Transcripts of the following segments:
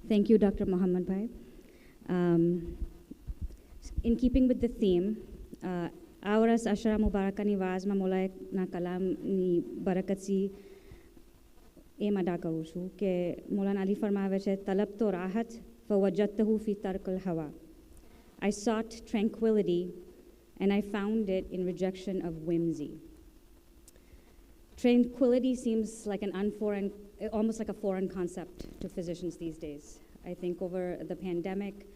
Thank you, Dr. Muhammad Bhai. In keeping with the theme, Auras Ashara Mubaraka ni Vaz ma Molay na Kalam ni Barakatsi em ada karu છું કે મૌલાના અલી ફરમાવે છે તલબ તો રાહત ફવજદતહુ fee તરકલ હવા. I sought tranquility and I found it in rejection of whimsy. Tranquility seems like almost like a foreign concept to physicians these days. I think over the pandemic,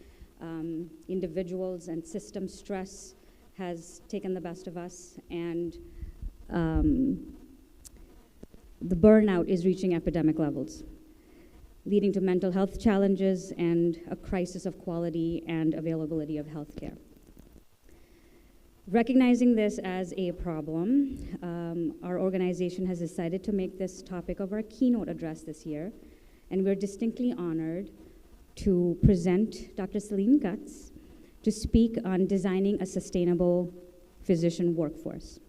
individuals and system stress has taken the best of us, and the burnout is reaching epidemic levels, leading to mental health challenges and a crisis of quality and availability of healthcare. Recognizing this as a problem, our organization has decided to make this topic of our keynote address this year, and we're distinctly honored to present Dr. Celine Goetz to speak on designing a sustainable physician workforce.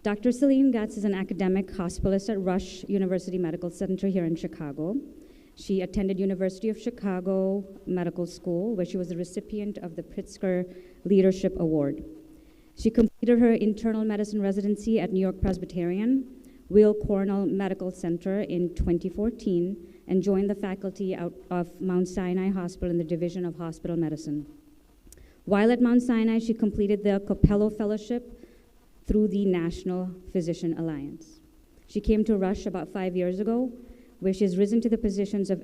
Dr. Celine Goetz is an academic hospitalist at Rush University Medical Center here in Chicago. She attended University of Chicago Medical School, where she was the recipient of the Pritzker Leadership Award. She completed her internal medicine residency at New York Presbyterian Weill Cornell Medical Center in 2014 and joined the faculty of Mount Sinai Hospital in the Division of Hospital Medicine. While at Mount Sinai, she completed the Capello Fellowship through the National Physician Alliance. She came to Rush about 5 years ago, where she has risen to the positions of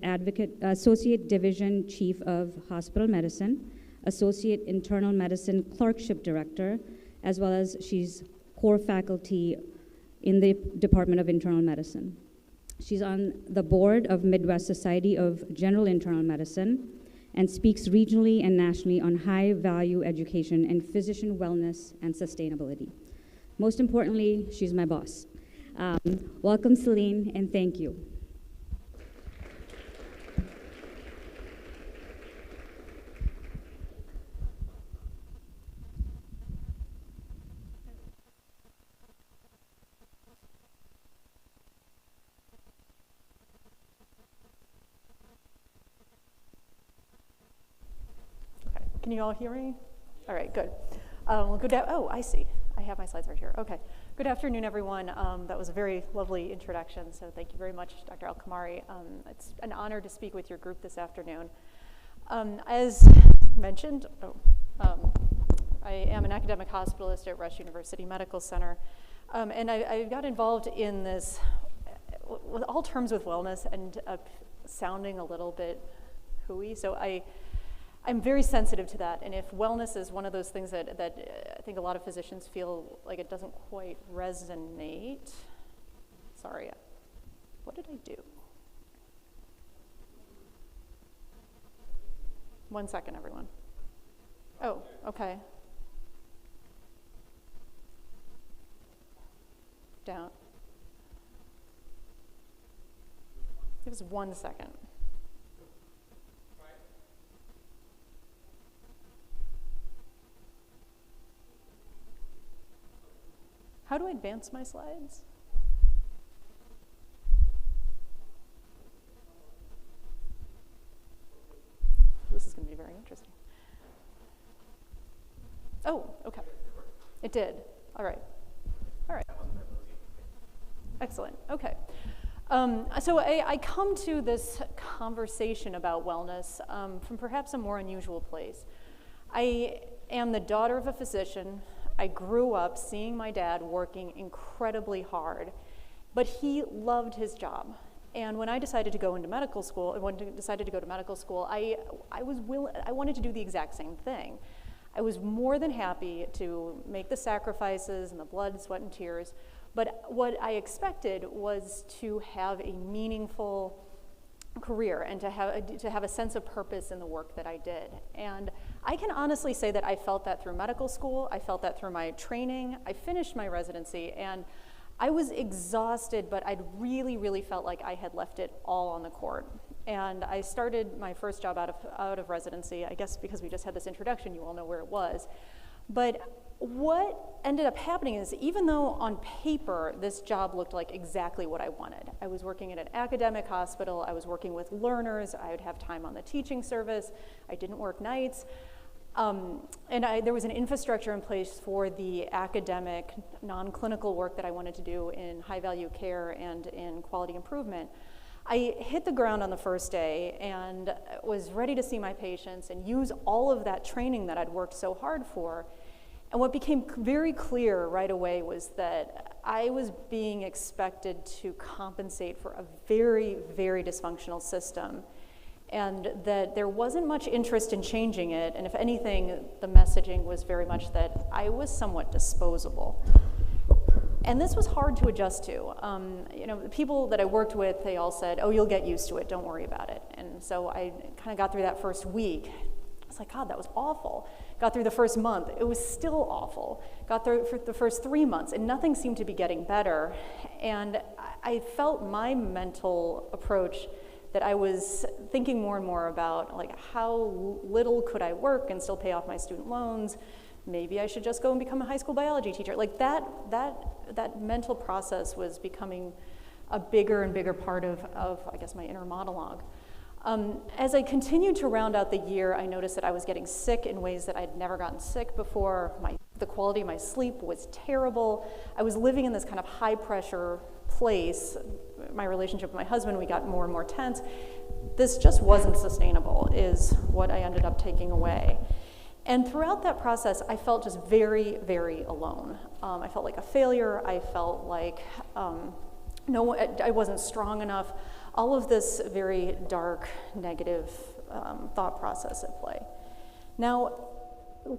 Associate Division Chief of Hospital Medicine, Associate Internal Medicine Clerkship Director, as well as she's core faculty in the Department of Internal Medicine. She's on the board of Midwest Society of General Internal Medicine and speaks regionally and nationally on high-value education and physician wellness and sustainability. Most importantly, she's my boss. Welcome, Celine, and thank you. Okay, can you all hear me? All right, good. Well, I see. I have my slides right here. Okay. Good afternoon, everyone. That was a very lovely introduction, so thank you very much, Dr. Al-Kamari. It's an honor to speak with your group this afternoon. As mentioned, I am an academic hospitalist at Rush University Medical Center, and I got involved in this, with all terms with wellness, end up sounding a little bit hooey, so I'm very sensitive to that, and if wellness is one of those things that I think a lot of physicians feel like it doesn't quite resonate. Sorry, what did I do? 1 second, everyone. Oh, okay. Down. Give us 1 second. How do I advance my slides? This is going to be very interesting. Oh, okay. It did. All right. All right. Excellent. Okay. So I come to this conversation about wellness from perhaps a more unusual place. I am the daughter of a physician. I grew up seeing my dad working incredibly hard, but he loved his job. And when I decided to go into medical school, I wanted to do the exact same thing. I was more than happy to make the sacrifices and the blood, sweat, and tears, but what I expected was to have a meaningful career and to have a sense of purpose in the work that I did. And I can honestly say that I felt that through medical school, I felt that through my training, I finished my residency, and I was exhausted, but I'd really felt like I had left it all on the court. And I started my first job out of residency, I guess because we just had this introduction, you all know where it was. But what ended up happening is, even though on paper this job looked like exactly what I wanted, I was working at an academic hospital, I was working with learners, I would have time on the teaching service, I didn't work nights, and there was an infrastructure in place for the academic, non-clinical work that I wanted to do in high-value care and in quality improvement. I hit the ground on the first day and was ready to see my patients and use all of that training that I'd worked so hard for. And what became very clear right away was that I was being expected to compensate for a very, very dysfunctional system, and that there wasn't much interest in changing it, and if anything, the messaging was very much that I was somewhat disposable. And this was hard to adjust to. The people that I worked with, they all said, "Oh, you'll get used to it, don't worry about it." And so I kind of got through that first week. I was like, God, that was awful. Got through the first month, it was still awful. Got through for the first 3 months, and nothing seemed to be getting better. And I felt my mental approach that I was thinking more and more about, like, how little could I work and still pay off my student loans? Maybe I should just go and become a high school biology teacher. Like that mental process was becoming a bigger and bigger part of I guess, my inner monologue. As I continued to round out the year, I noticed that I was getting sick in ways that I'd never gotten sick before. The quality of my sleep was terrible. I was living in this kind of high pressure place. My relationship with my husband, we got more and more tense. This just wasn't sustainable, is what I ended up taking away. And throughout that process, I felt just very, very alone. I felt like a failure. I felt like I wasn't strong enough. All of this very dark, negative thought process at play. Now,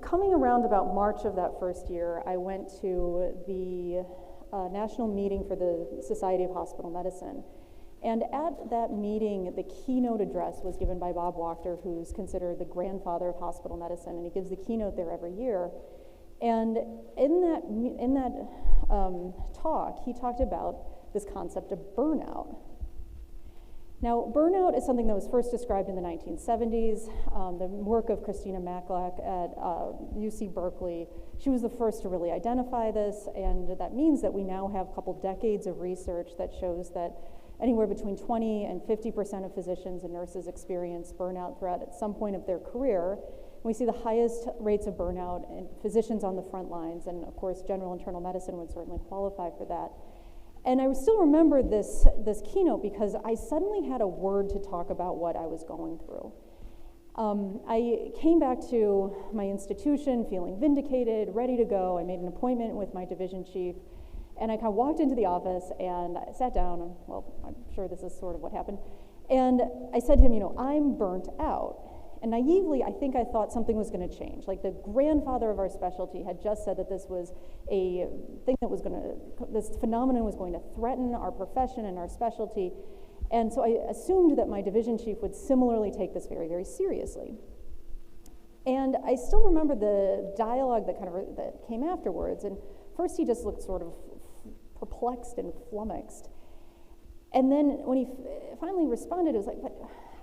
coming around about March of that first year, I went to the national meeting for the Society of Hospital Medicine. And at that meeting, the keynote address was given by Bob Wachter, who's considered the grandfather of hospital medicine, and he gives the keynote there every year. And in that talk, he talked about this concept of burnout. Now, burnout is something that was first described in the 1970s. The work of Christina Macklak at UC Berkeley, she was the first to really identify this, and that means that we now have a couple decades of research that shows that anywhere between 20 and 50% of physicians and nurses experience burnout throughout at some point of their career. We see the highest rates of burnout in physicians on the front lines, and of course, general internal medicine would certainly qualify for that. And I still remember this keynote because I suddenly had a word to talk about what I was going through. I came back to my institution feeling vindicated, ready to go. I made an appointment with my division chief, and I kind of walked into the office and I sat down, and, well, I'm sure this is sort of what happened. And I said to him, I'm burnt out. And naively, I think I thought something was going to change. Like the grandfather of our specialty had just said that this was a thing that was this phenomenon was going to threaten our profession and our specialty. And so I assumed that my division chief would similarly take this very, very seriously. And I still remember the dialogue that came afterwards. And first he just looked sort of perplexed and flummoxed. And then when he finally responded, it was like, but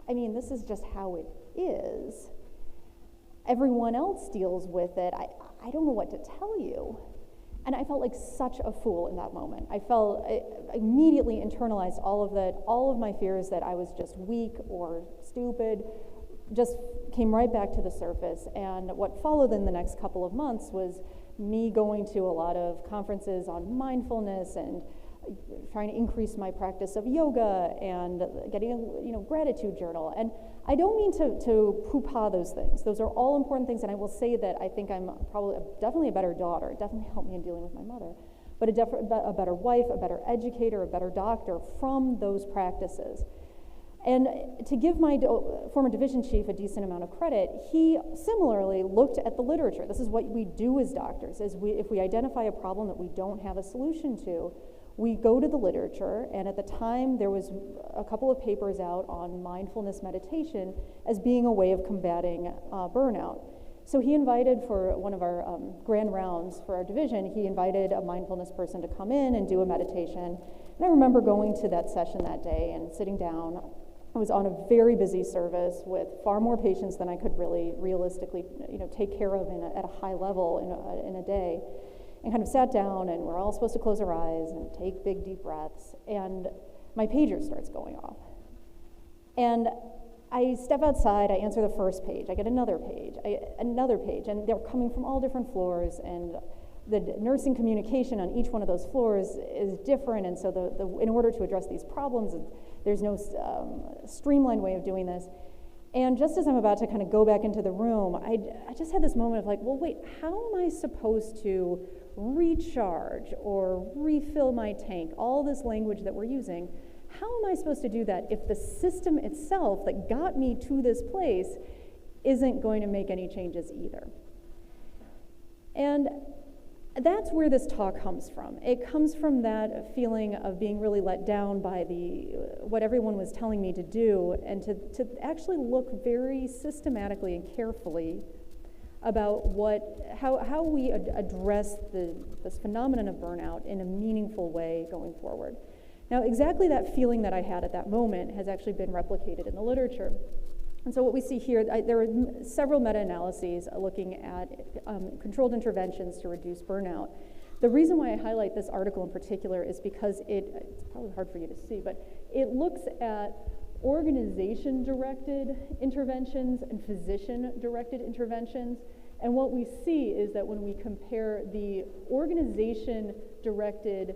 this is just how it is. Everyone else deals with it. I don't know what to tell you. And I felt like such a fool in that moment. I immediately internalized all of that, all of my fears that I was just weak or stupid, just came right back to the surface. And what followed in the next couple of months was me going to a lot of conferences on mindfulness and trying to increase my practice of yoga and getting a gratitude journal. And I don't mean to poo-pah those things. Those are all important things, and I will say that I think I'm definitely a better daughter. It definitely helped me in dealing with my mother. But a better wife, a better educator, a better doctor from those practices. And to give my former division chief a decent amount of credit, he similarly looked at the literature. This is what we do as doctors, is if we identify a problem that we don't have a solution to, we go to the literature, and at the time there was a couple of papers out on mindfulness meditation as being a way of combating burnout. So he invited, for one of our grand rounds for our division, he invited a mindfulness person to come in and do a meditation. And I remember going to that session that day and sitting down, I was on a very busy service with far more patients than I could really realistically, take care of at a high level in a day, and kind of sat down, and we're all supposed to close our eyes and take big, deep breaths, and my pager starts going off. And I step outside, I answer the first page, I get another page, and they're coming from all different floors, and the nursing communication on each one of those floors is different, and so in order to address these problems, there's no streamlined way of doing this. And just as I'm about to kind of go back into the room, I just had this moment of like, well, wait, how am I supposed to recharge or refill my tank? All this language that we're using, how am I supposed to do that if the system itself that got me to this place isn't going to make any changes either? And that's where this talk comes from. It comes from that feeling of being really let down by what everyone was telling me to do, and to actually look very systematically and carefully about how we address this phenomenon of burnout in a meaningful way going forward. Now, exactly that feeling that I had at that moment has actually been replicated in the literature. And so what we see here, there are several meta-analyses looking at controlled interventions to reduce burnout. The reason why I highlight this article in particular is because it's probably hard for you to see, but it looks at organization-directed interventions and physician-directed interventions. And what we see is that when we compare the organization-directed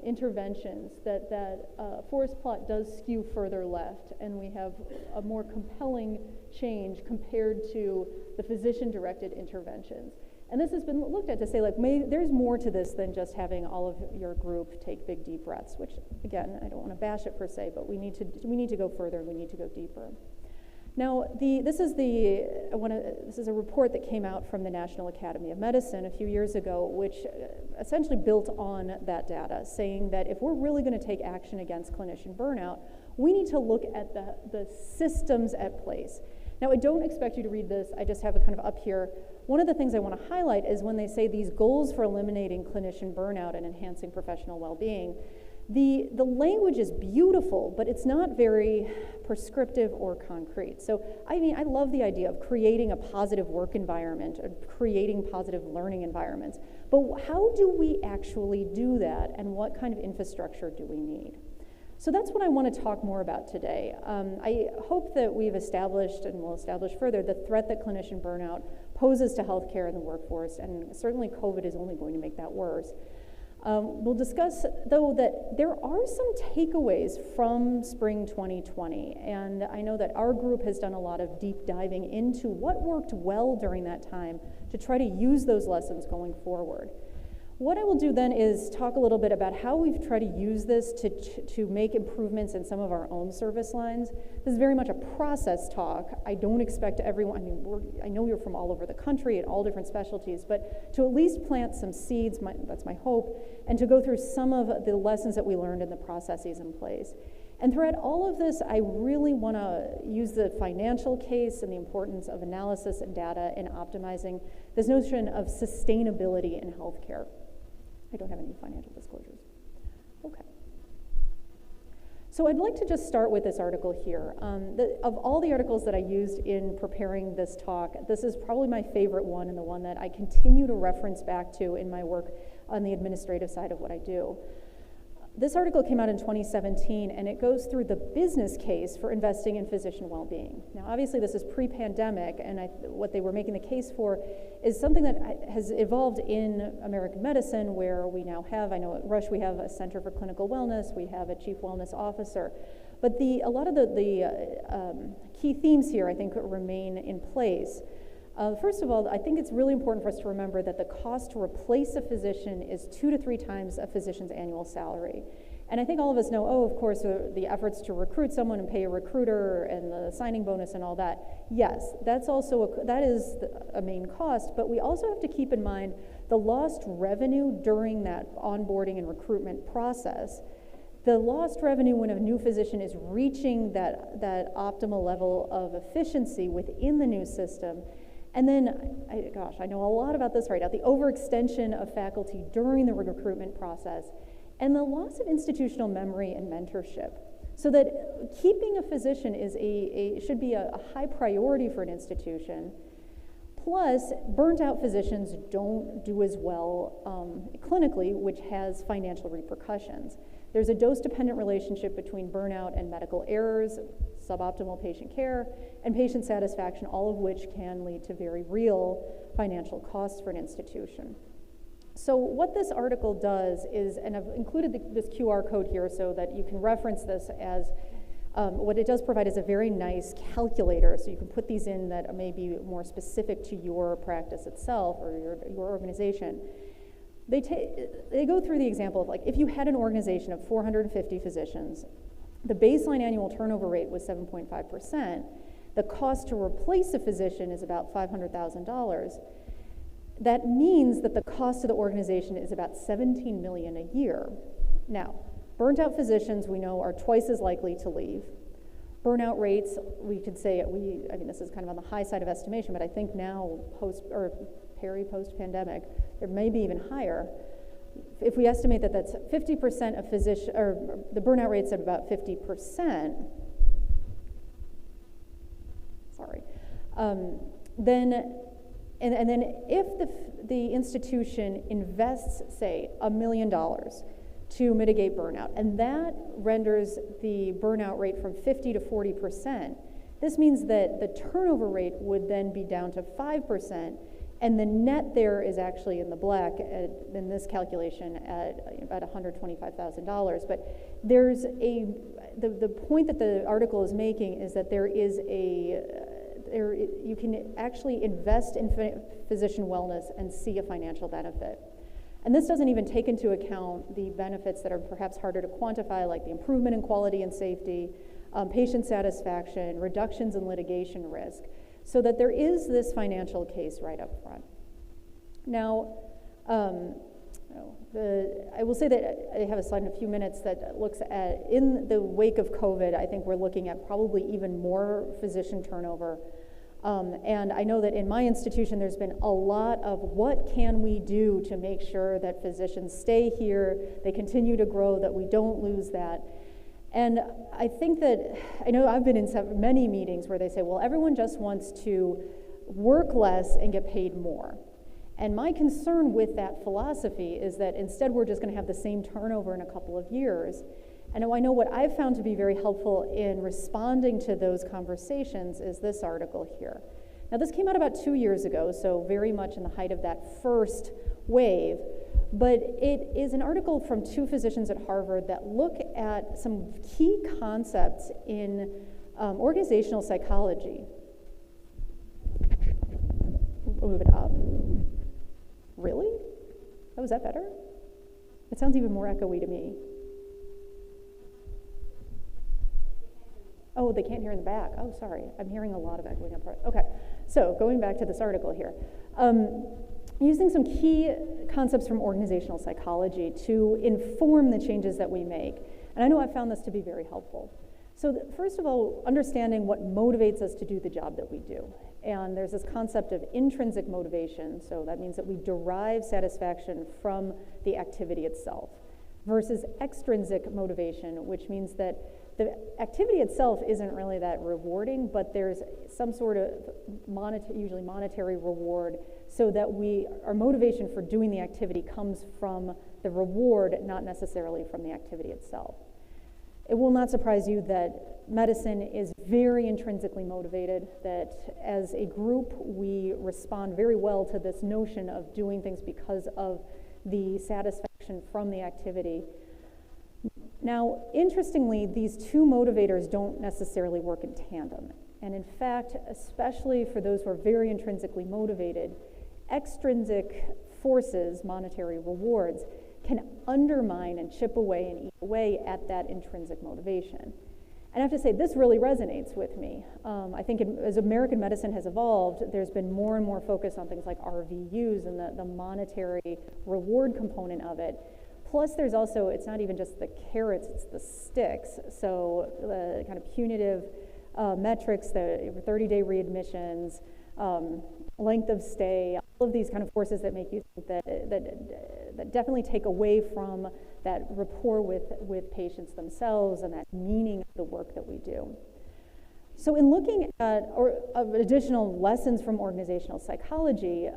interventions, that forest plot does skew further left, and we have a more compelling change compared to the physician-directed interventions. And this has been looked at to say, like, there's more to this than just having all of your group take big, deep breaths, which, again, I don't want to bash it per se, but we need to go further, and we need to go deeper. Now, this is a report that came out from the National Academy of Medicine a few years ago, which essentially built on that data, saying that if we're really going to take action against clinician burnout, we need to look at the systems at place. Now, I don't expect you to read this. I just have it kind of up here. One of the things I want to highlight is when they say these goals for eliminating clinician burnout and enhancing professional well-being, the language is beautiful, but it's not very prescriptive or concrete. So, I mean, I love the idea of creating a positive work environment, or creating positive learning environments, but how do we actually do that, and what kind of infrastructure do we need? So that's what I want to talk more about today. I hope that we've established, and will establish further, the threat that clinician burnout poses to healthcare and the workforce, and certainly COVID is only going to make that worse. We'll discuss, though, that there are some takeaways from spring 2020, and I know that our group has done a lot of deep diving into what worked well during that time to try to use those lessons going forward. What I will do then is talk a little bit about how we've tried to use this to make improvements in some of our own service lines. This is very much a process talk. I don't expect everyone, I know you're from all over the country at all different specialties, but to at least plant some seeds, that's my hope, and to go through some of the lessons that we learned and the processes in place. And throughout all of this, I really want to use the financial case and the importance of analysis and data in optimizing this notion of sustainability in healthcare. I don't have any financial disclosures. Okay. So I'd like to just start with this article here. Of all the articles that I used in preparing this talk, this is probably my favorite one, and the one that I continue to reference back to in my work on the administrative side of what I do. This article came out in 2017, and it goes through the business case for investing in physician well-being. Now, obviously, this is pre-pandemic, and what they were making the case for is something that has evolved in American medicine, where we now have, I know at Rush we have a Center for Clinical Wellness, we have a Chief Wellness Officer, but a lot of the key themes here, I think, remain in place. First of all, I think it's really important for us to remember that the cost to replace a physician is 2 to 3 times a physician's annual salary. And I think all of us know, of course, the efforts to recruit someone and pay a recruiter and the signing bonus and all that. Yes, that is a main cost, but we also have to keep in mind the lost revenue during that onboarding and recruitment process. The lost revenue when a new physician is reaching that optimal level of efficiency within the new system. And then, I know a lot about this right now, the overextension of faculty during the recruitment process, and the loss of institutional memory and mentorship. So that keeping a physician is should be a high priority for an institution. Plus, burnt out physicians don't do as well clinically, which has financial repercussions. There's a dose-dependent relationship between burnout and medical errors, suboptimal patient care, and patient satisfaction, all of which can lead to very real financial costs for an institution. So what this article does is, and I've included this QR code here so that you can reference this as, what it does provide is a very nice calculator, so you can put these in that may be more specific to your practice itself or your organization. They go through the example of, like, if you had an organization of 450 physicians, the baseline annual turnover rate was 7.5%, the cost to replace a physician is about $500,000. That means that the cost to the organization is about $17 million a year. Now, burnt out physicians, we know, are twice as likely to leave. Burnout rates, we could say, I mean, this is kind of on the high side of estimation, but I think now, post-pandemic, there may be even higher. If we estimate that that's 50% of or the burnout rate's at about 50%, then if the institution invests, say, $1 million to mitigate burnout, and that renders the burnout rate from 50 to 40%, this means that the turnover rate would then be down to 5%, and the net there is actually in the black in this calculation at about $125,000. But there's the point that the article is making is that there is you can actually invest in physician wellness and see a financial benefit. And this doesn't even take into account the benefits that are perhaps harder to quantify, like the improvement in quality and safety, patient satisfaction, reductions in litigation risk, so that there is this financial case right up front. Now, I will say that I have a slide in a few minutes that looks at, in the wake of COVID, I think we're looking at probably even more physician turnover. And I know that in my institution, there's been a lot of what can we do to make sure that physicians stay here, they continue to grow, that we don't lose that. And I think that, I know I've been in many meetings where they say, well, everyone just wants to work less and get paid more. And my concern with that philosophy is that instead we're just going to have the same turnover in a couple of years. And I know what I've found to be very helpful in responding to those conversations is this article here. Now, this came out about 2 years ago, so very much in the height of that first wave, but it is an article from 2 physicians at Harvard that look at some key concepts in organizational psychology. We'll move it up. Really? Oh, is that better? It sounds even more echoey to me. Oh, they can't hear in the back. Oh, sorry. I'm hearing a lot of echoing up front. Okay, so going back to this article here. Using some key concepts from organizational psychology to inform the changes that we make. And I know I've found this to be very helpful. So first of all, understanding what motivates us to do the job that we do. And there's this concept of intrinsic motivation, so that means that we derive satisfaction from the activity itself, versus extrinsic motivation, which means that the activity itself isn't really that rewarding, but there's some sort of usually monetary reward, so that our motivation for doing the activity comes from the reward, not necessarily from the activity itself. It will not surprise you that medicine is very intrinsically motivated, that as a group we respond very well to this notion of doing things because of the satisfaction from the activity. Now, interestingly, these 2 motivators don't necessarily work in tandem. And in fact, especially for those who are very intrinsically motivated, extrinsic forces, monetary rewards, can undermine and chip away and eat away at that intrinsic motivation. And I have to say, this really resonates with me. I think as American medicine has evolved, there's been more and more focus on things like RVUs and the monetary reward component of it. Plus, there's also, it's not even just the carrots, it's the sticks. So the kind of punitive metrics, the 30-day readmissions, length of stay, all of these kind of forces that make you think that definitely take away from that rapport with patients themselves and that meaning of the work that we do. So in looking at additional lessons from organizational psychology,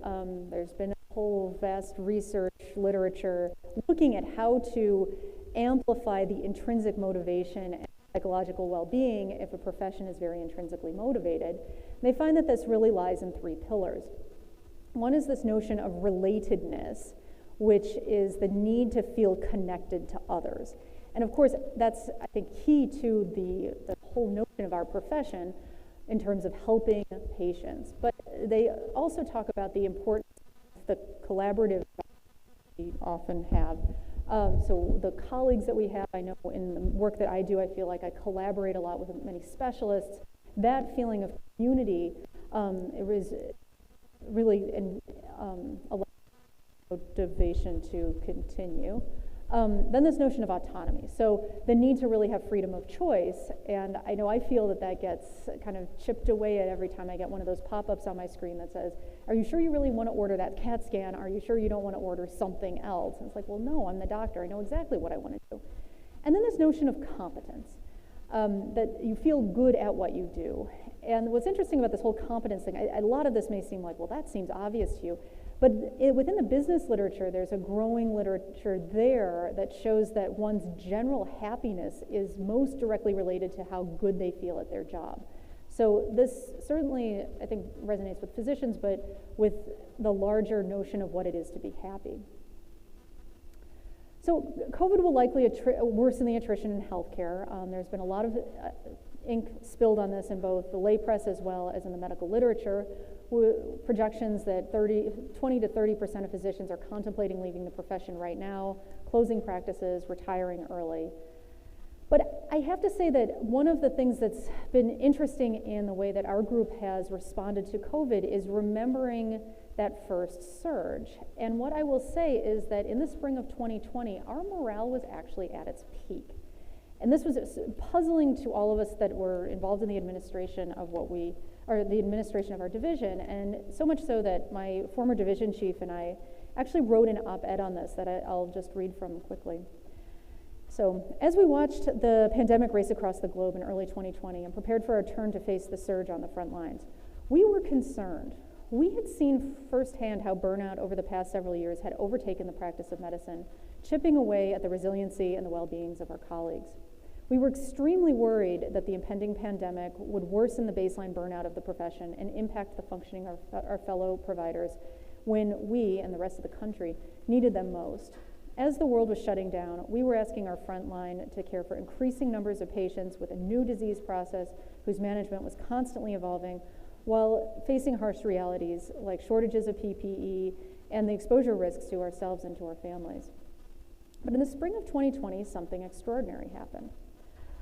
there's been a whole vast research literature looking at how to amplify the intrinsic motivation and psychological well-being if a profession is very intrinsically motivated. And they find that this really lies in 3 pillars. One is this notion of relatedness, which is the need to feel connected to others. And of course, that's, I think, key to the whole notion of our profession in terms of helping patients. But they also talk about the importance of the collaborative we often have. So the colleagues that we have, I know in the work that I do, I feel like I collaborate a lot with many specialists. That feeling of community, it was really a motivation to continue. Then this notion of autonomy. So the need to really have freedom of choice. And I know I feel that gets kind of chipped away at every time I get one of those pop-ups on my screen that says, are you sure you really want to order that CAT scan? Are you sure you don't want to order something else? And it's like, well, no, I'm the doctor. I know exactly what I want to do. And then this notion of competence, that you feel good at what you do. And what's interesting about this whole competence thing, a lot of this may seem like, well, that seems obvious to you. But within the business literature, there's a growing literature there that shows that one's general happiness is most directly related to how good they feel at their job. So this certainly, I think, resonates with physicians, but with the larger notion of what it is to be happy. So COVID will likely worsen the attrition in healthcare. There's been a lot of ink spilled on this in both the lay press as well as in the medical literature. Projections that 20 to 30% of physicians are contemplating leaving the profession right now, closing practices, retiring early. But I have to say that one of the things that's been interesting in the way that our group has responded to COVID is remembering that first surge. And what I will say is that in the spring of 2020, our morale was actually at its peak. And this was puzzling to all of us that were involved in the administration of the administration of our division, and so much so that my former division chief and I actually wrote an op-ed on this that I'll just read from quickly. So, as we watched the pandemic race across the globe in early 2020 and prepared for our turn to face the surge on the front lines, we were concerned. We had seen firsthand how burnout over the past several years had overtaken the practice of medicine, chipping away at the resiliency and the well-beings of our colleagues. We were extremely worried that the impending pandemic would worsen the baseline burnout of the profession and impact the functioning of our fellow providers when we and the rest of the country needed them most. As the world was shutting down, we were asking our frontline to care for increasing numbers of patients with a new disease process whose management was constantly evolving, while facing harsh realities like shortages of PPE and the exposure risks to ourselves and to our families. But in the spring of 2020, something extraordinary happened.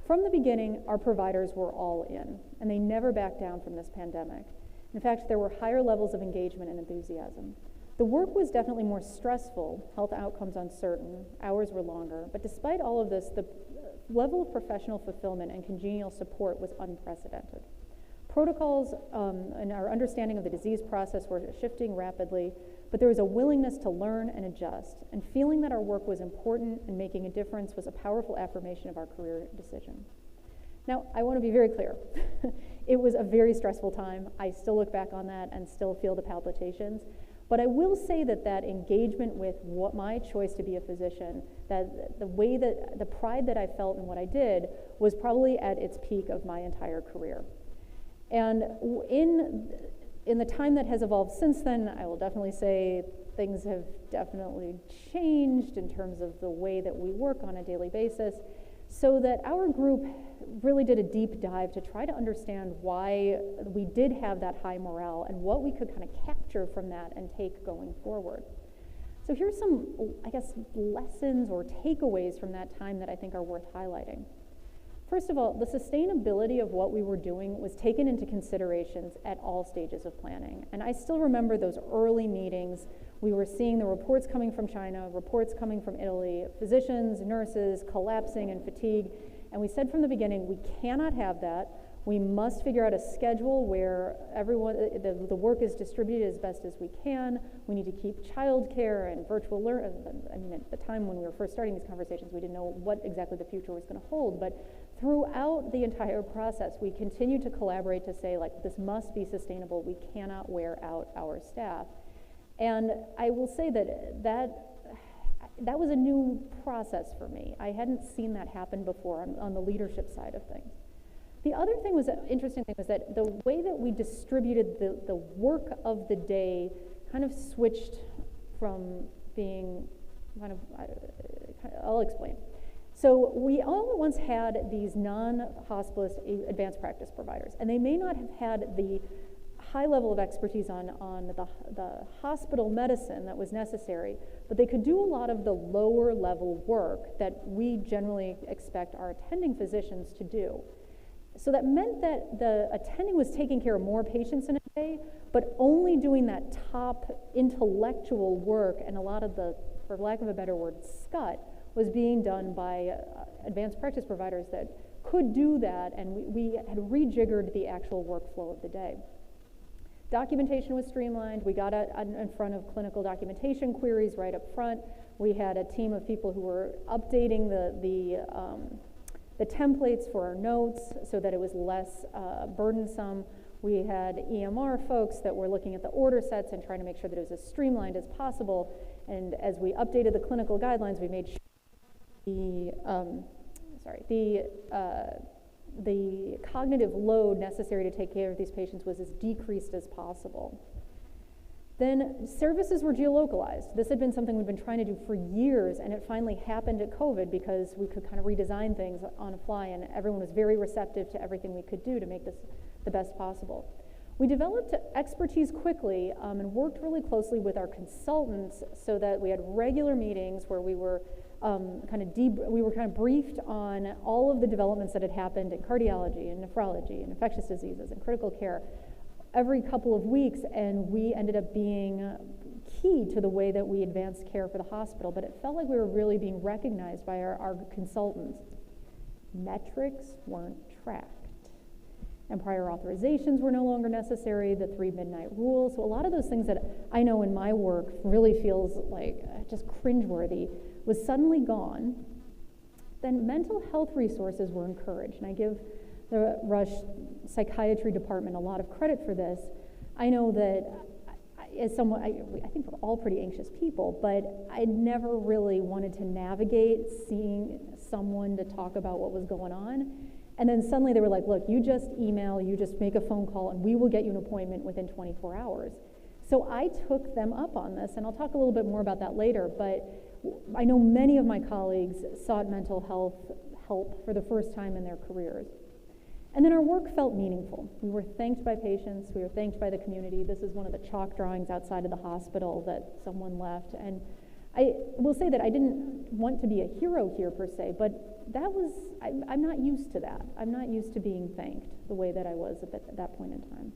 From the beginning, our providers were all in, and they never backed down from this pandemic. In fact, there were higher levels of engagement and enthusiasm. The work was definitely more stressful, health outcomes uncertain, hours were longer, but despite all of this, the level of professional fulfillment and congenial support was unprecedented. Protocols and our understanding of the disease process were shifting rapidly, but there was a willingness to learn and adjust, and feeling that our work was important and making a difference was a powerful affirmation of our career decision. Now, I want to be very clear. It was a very stressful time. I still look back on that and still feel the palpitations, but I will say that that engagement with what my choice to be a physician, that the way that the pride that I felt in what I did was probably at its peak of my entire career. And in the time that has evolved since then, I will definitely say things have definitely changed in terms of the way that we work on a daily basis, so that our group really did a deep dive to try to understand why we did have that high morale and what we could kind of capture from that and take going forward. So here's some, I guess, lessons or takeaways from that time that I think are worth highlighting. First of all, the sustainability of what we were doing was taken into considerations at all stages of planning. And I still remember those early meetings. We were seeing the reports coming from China, reports coming from Italy, physicians, nurses collapsing in fatigue. And we said from the beginning, we cannot have that. We must figure out a schedule where everyone, the work is distributed as best as we can. We need to keep childcare and virtual learning. I mean, at the time when we were first starting these conversations, we didn't know what exactly the future was going to hold, but throughout the entire process, we continued to collaborate to say, like, this must be sustainable. We cannot wear out our staff. And I will say that was a new process for me. I hadn't seen that happen before on the leadership side of things. The other thing was, interesting thing was that the way that we distributed the work of the day kind of switched from being I'll explain. So we all at once had these non-hospitalist advanced practice providers, and they may not have had the high level of expertise on the hospital medicine that was necessary, but they could do a lot of the lower level work that we generally expect our attending physicians to do. So that meant that the attending was taking care of more patients in a day, but only doing that top intellectual work, and a lot of the, for lack of a better word, scut, was being done by advanced practice providers that could do that, and we had rejiggered the actual workflow of the day. Documentation was streamlined. We got in front of clinical documentation queries right up front. We had a team of people who were updating the templates for our notes so that it was less burdensome. We had EMR folks that were looking at the order sets and trying to make sure that it was as streamlined as possible. And as we updated the clinical guidelines, we made sure the cognitive load necessary to take care of these patients was as decreased as possible. Then services were geolocalized. This had been something we'd been trying to do for years, and it finally happened at COVID because we could kind of redesign things on the fly, and everyone was very receptive to everything we could do to make this the best possible. We developed expertise quickly and worked really closely with our consultants so that we had regular meetings where we were kind of briefed on all of the developments that had happened in cardiology and nephrology and infectious diseases and critical care every couple of weeks, and we ended up being key to the way that we advanced care for the hospital, but it felt like we were really being recognized by our consultants. Metrics weren't tracked, and prior authorizations were no longer necessary, the 3 midnight rule. So a lot of those things that I know in my work really feels like just cringeworthy was suddenly gone. Then mental health resources were encouraged, and I give the Rush Psychiatry Department a lot of credit for this. I know that as someone, I think we're all pretty anxious people, but I never really wanted to navigate seeing someone to talk about what was going on. And then suddenly they were like, look, you just email, you just make a phone call, and we will get you an appointment within 24 hours. So I took them up on this, and I'll talk a little bit more about that later, but I know many of my colleagues sought mental health help for the first time in their careers. And then our work felt meaningful. We were thanked by patients, we were thanked by the community. This is one of the chalk drawings outside of the hospital that someone left. And I will say that I didn't want to be a hero here per se, but I'm not used to that. I'm not used to being thanked the way that I was at that point in time.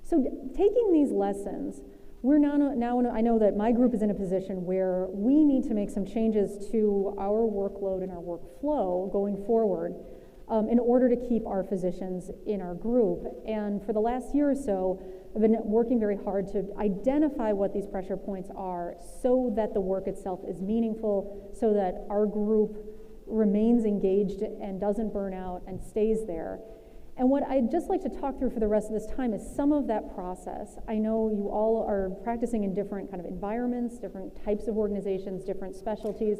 So taking these lessons, we're now I know that my group is in a position where we need to make some changes to our workload and our workflow going forward in order to keep our physicians in our group. And for the last year or so, I've been working very hard to identify what these pressure points are so that the work itself is meaningful, so that our group remains engaged and doesn't burn out and stays there. And what I'd just like to talk through for the rest of this time is some of that process. I know you all are practicing in different kind of environments, different types of organizations, different specialties.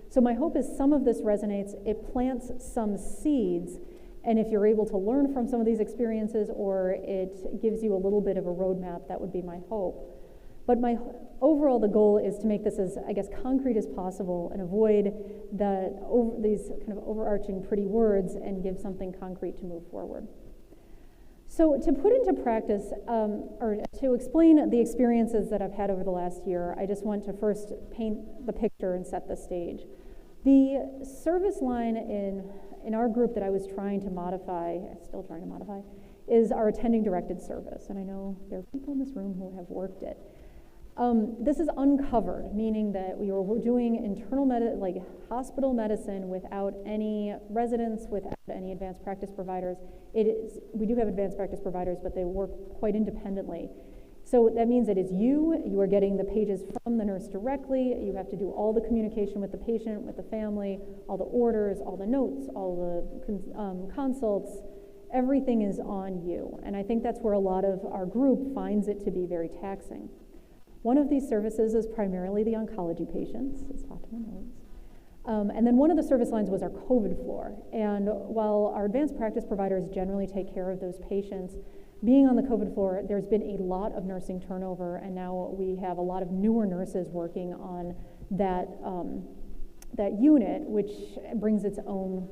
So my hope is some of this resonates, it plants some seeds, and if you're able to learn from some of these experiences or it gives you a little bit of a roadmap, that would be my hope. But overall, the goal is to make this as, I guess, concrete as possible and avoid these kind of overarching pretty words and give something concrete to move forward. So to put into practice, or to explain the experiences that I've had over the last year, I just want to first paint the picture and set the stage. The service line in our group that I was trying to modify, still trying to modify, is our attending directed service. And I know there are people in this room who have worked it. This is uncovered, meaning that we're doing internal hospital medicine without any residents, without any advanced practice providers. We do have advanced practice providers, but they work quite independently. So that means that it's you are getting the pages from the nurse directly. You have to do all the communication with the patient, with the family, all the orders, all the notes, all the consults. Everything is on you. And I think that's where a lot of our group finds it to be very taxing. One of these services is primarily the oncology patients, as Fatima knows. And then one of the service lines was our COVID floor. And while our advanced practice providers generally take care of those patients, being on the COVID floor, there's been a lot of nursing turnover, and now we have a lot of newer nurses working on that, that unit, which brings its own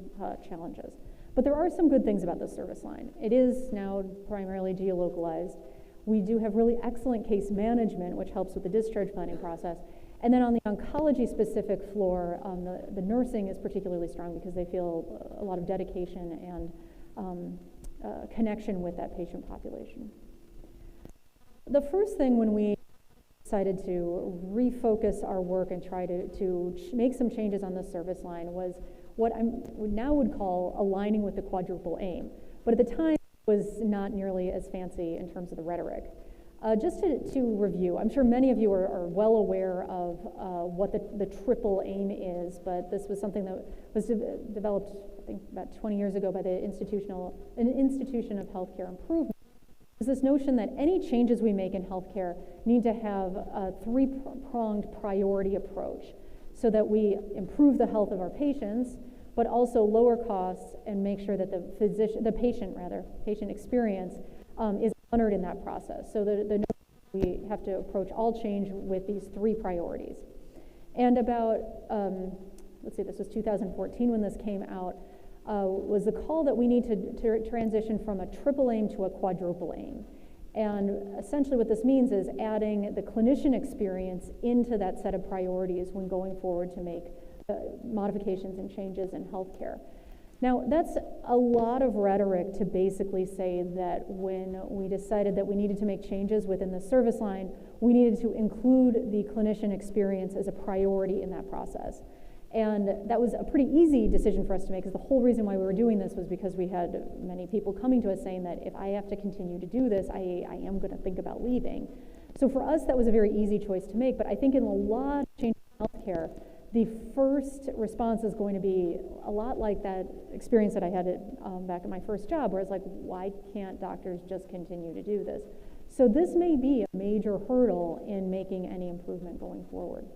challenges. But there are some good things about this service line. It is now primarily geolocalized. We do have really excellent case management, which helps with the discharge planning process. And then on the oncology-specific floor, the nursing is particularly strong because they feel a lot of dedication and connection with that patient population. The first thing when we decided to refocus our work and try to make some changes on the service line was what I now would call aligning with the quadruple aim. But at the time, was not nearly as fancy in terms of the rhetoric. Just to review, I'm sure many of you are well aware of what the triple aim is, but this was something that was developed, I think, about 20 years ago by the Institution of Healthcare Improvement. Is this notion that any changes we make in healthcare need to have a three-pronged priority approach so that we improve the health of our patients, but also lower costs and make sure that the patient experience is honored in that process. So we have to approach all change with these three priorities. And about, this was 2014 when this came out, was the call that we need to transition from a triple aim to a quadruple aim. And essentially what this means is adding the clinician experience into that set of priorities when going forward to make modifications and changes in healthcare. Now, that's a lot of rhetoric to basically say that when we decided that we needed to make changes within the service line, we needed to include the clinician experience as a priority in that process. And that was a pretty easy decision for us to make, because the whole reason why we were doing this was because we had many people coming to us saying that if I have to continue to do this, I am going to think about leaving. So for us, that was a very easy choice to make, but I think in a lot of changes in healthcare, the first response is going to be a lot like that experience that I had back at my first job, where it's like, why can't doctors just continue to do this? So this may be a major hurdle in making any improvement going forward.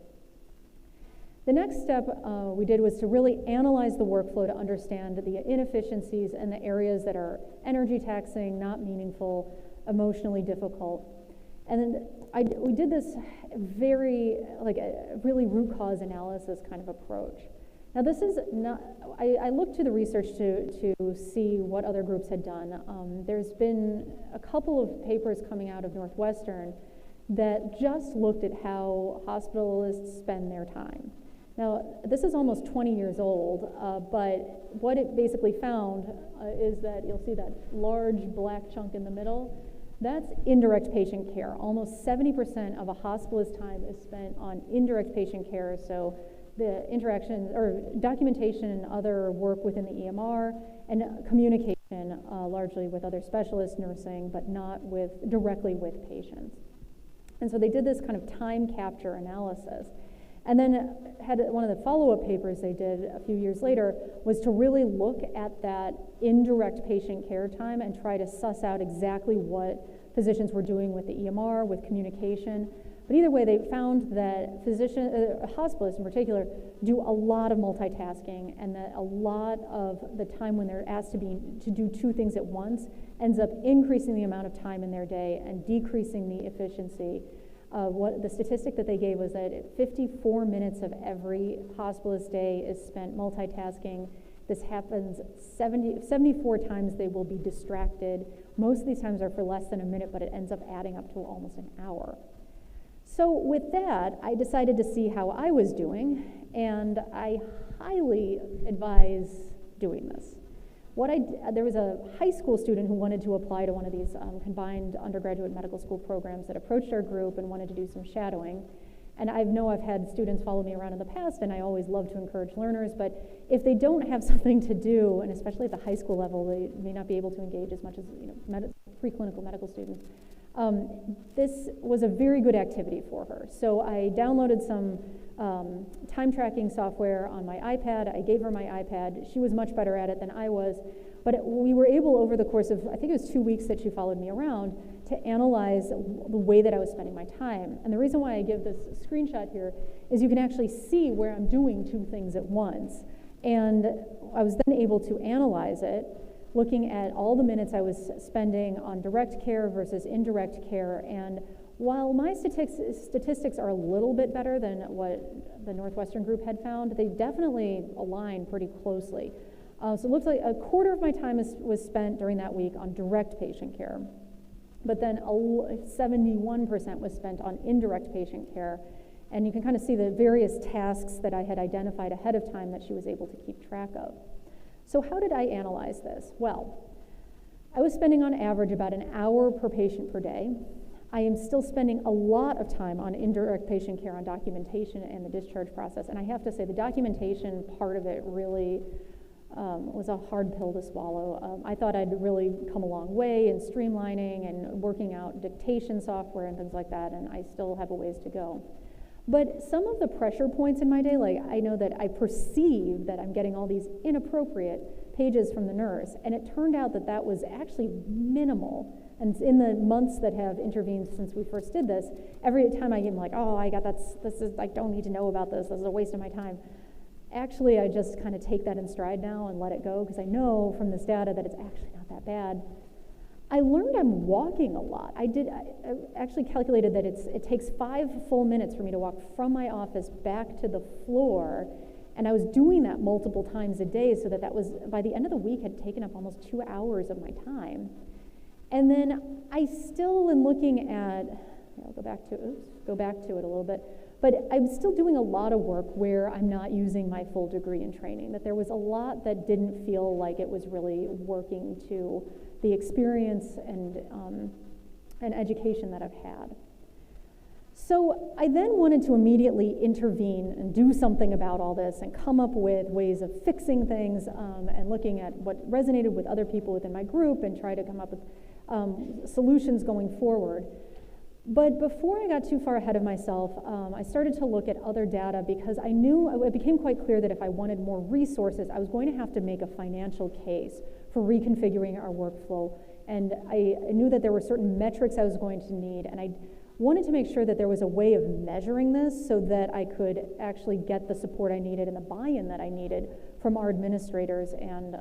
The next step we did was to really analyze the workflow to understand the inefficiencies and the areas that are energy taxing, not meaningful, emotionally difficult. And then we did this very, a really root cause analysis kind of approach. Now this is not, I looked to the research to see what other groups had done. There's been a couple of papers coming out of Northwestern that just looked at how hospitalists spend their time. Now, this is almost 20 years old, but what it basically found is that you'll see that large black chunk in the middle. That's indirect patient care. Almost 70% of a hospitalist time is spent on indirect patient care, so the interaction or documentation and other work within the EMR and communication largely with other specialists, nursing, but not directly with patients. And so they did this kind of time capture analysis. And then had one of the follow-up papers they did a few years later was to really look at that indirect patient care time and try to suss out exactly what physicians were doing with the EMR, with communication. But either way, they found that hospitalists in particular do a lot of multitasking, and that a lot of the time when they're asked to do two things at once ends up increasing the amount of time in their day and decreasing the efficiency. What the statistic that they gave was that 54 minutes of every hospitalist day is spent multitasking. This happens 74 times they will be distracted. Most of these times are for less than a minute, but it ends up adding up to almost an hour. So with that, I decided to see how I was doing, and I highly advise doing this. There was a high school student who wanted to apply to one of these combined undergraduate medical school programs that approached our group and wanted to do some shadowing. And I know I've had students follow me around in the past, and I always love to encourage learners, but if they don't have something to do, and especially at the high school level, they may not be able to engage as much as preclinical medical students. This was a very good activity for her. So I downloaded some time tracking software on my iPad. I gave her my iPad. She was much better at it than I was. But we were able, over the course of, I think it was 2 weeks that she followed me around, to analyze the way that I was spending my time. And the reason why I give this screenshot here is you can actually see where I'm doing two things at once. And I was then able to analyze it, looking at all the minutes I was spending on direct care versus indirect care. And while my statistics are a little bit better than what the Northwestern group had found, they definitely align pretty closely. So it looks like a quarter of my time was spent during that week on direct patient care, but then 71% was spent on indirect patient care. And you can kind of see the various tasks that I had identified ahead of time that she was able to keep track of. So how did I analyze this? Well, I was spending on average about an hour per patient per day. I am still spending a lot of time on indirect patient care, on documentation and the discharge process. And I have to say the documentation part of it really was a hard pill to swallow. I thought I'd really come a long way in streamlining and working out dictation software and things like that, and I still have a ways to go. But some of the pressure points in my day, like I know that I perceive that I'm getting all these inappropriate pages from the nurse, and it turned out that that was actually minimal. And in the months that have intervened since we first did this, every time I'm like, oh, I don't need to know about this is a waste of my time. Actually, I just kind of take that in stride now and let it go, because I know from this data that it's actually not that bad. I learned I'm walking a lot. I actually calculated that it takes 5 full minutes for me to walk from my office back to the floor, and I was doing that multiple times a day, so that was, by the end of the week, had taken up almost 2 hours of my time. And then I still am looking at, I'll go back to it a little bit, but I'm still doing a lot of work where I'm not using my full degree in training, that there was a lot that didn't feel like it was really working to the experience and education that I've had. So I then wanted to immediately intervene and do something about all this and come up with ways of fixing things and looking at what resonated with other people within my group and try to come up with solutions going forward. But before I got too far ahead of myself, I started to look at other data, because I knew it became quite clear that if I wanted more resources, I was going to have to make a financial case for reconfiguring our workflow. And I knew that there were certain metrics I was going to need, and I wanted to make sure that there was a way of measuring this so that I could actually get the support I needed and the buy-in that I needed from our administrators and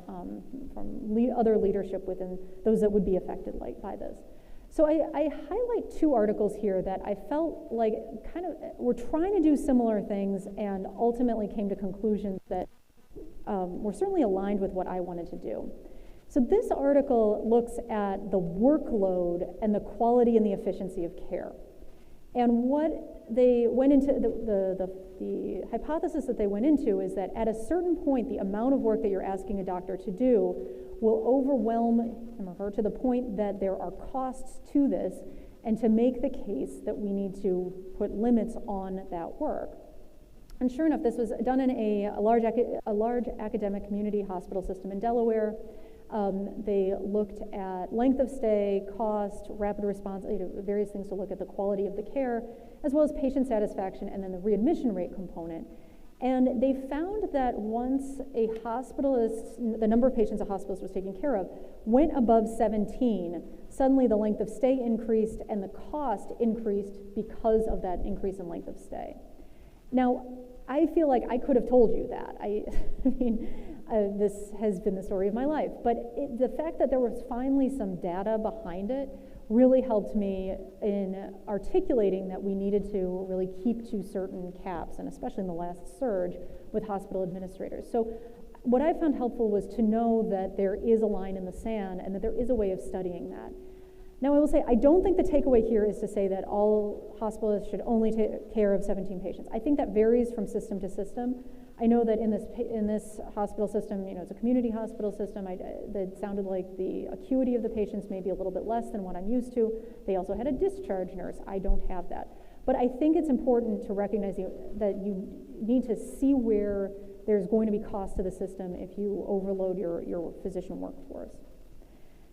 from other leadership within those that would be affected by this. So I highlight 2 articles here that I felt like kind of were trying to do similar things and ultimately came to conclusions that were certainly aligned with what I wanted to do. So this article looks at the workload and the quality and the efficiency of care. And what they went into, the hypothesis that they went into is that at a certain point, the amount of work that you're asking a doctor to do will overwhelm him or her to the point that there are costs to this, and to make the case that we need to put limits on that work. And sure enough, this was done in a large academic community hospital system in Delaware. They looked at length of stay, cost, rapid response, various things to look at the quality of the care, as well as patient satisfaction, and then the readmission rate component. And they found that once a hospitalist, the number of patients a hospitalist was taking care of, went above 17, suddenly the length of stay increased and the cost increased because of that increase in length of stay. Now, I feel like I could have told you that. This has been the story of my life. But the fact that there was finally some data behind it really helped me in articulating that we needed to really keep to certain caps, and especially in the last surge with hospital administrators. So what I found helpful was to know that there is a line in the sand and that there is a way of studying that. Now, I will say, I don't think the takeaway here is to say that all hospitalists should only take care of 17 patients. I think that varies from system to system. I know that in this hospital system, it's a community hospital system, that sounded like the acuity of the patients may be a little bit less than what I'm used to. They also had a discharge nurse. I don't have that. But I think it's important to recognize that you need to see where there's going to be cost to the system if you overload your physician workforce.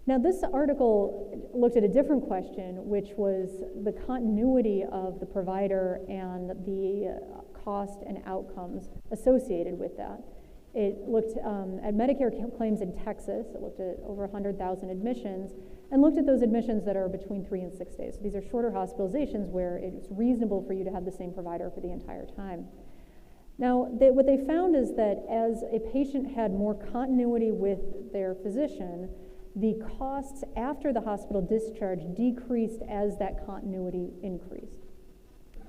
Now, this article looked at a different question, which was the continuity of the provider and the cost and outcomes associated with that. It looked at Medicare claims in Texas. It looked at over 100,000 admissions and looked at those admissions that are between 3 and 6 days. So these are shorter hospitalizations where it's reasonable for you to have the same provider for the entire time. Now, what they found is that as a patient had more continuity with their physician, the costs after the hospital discharge decreased as that continuity increased.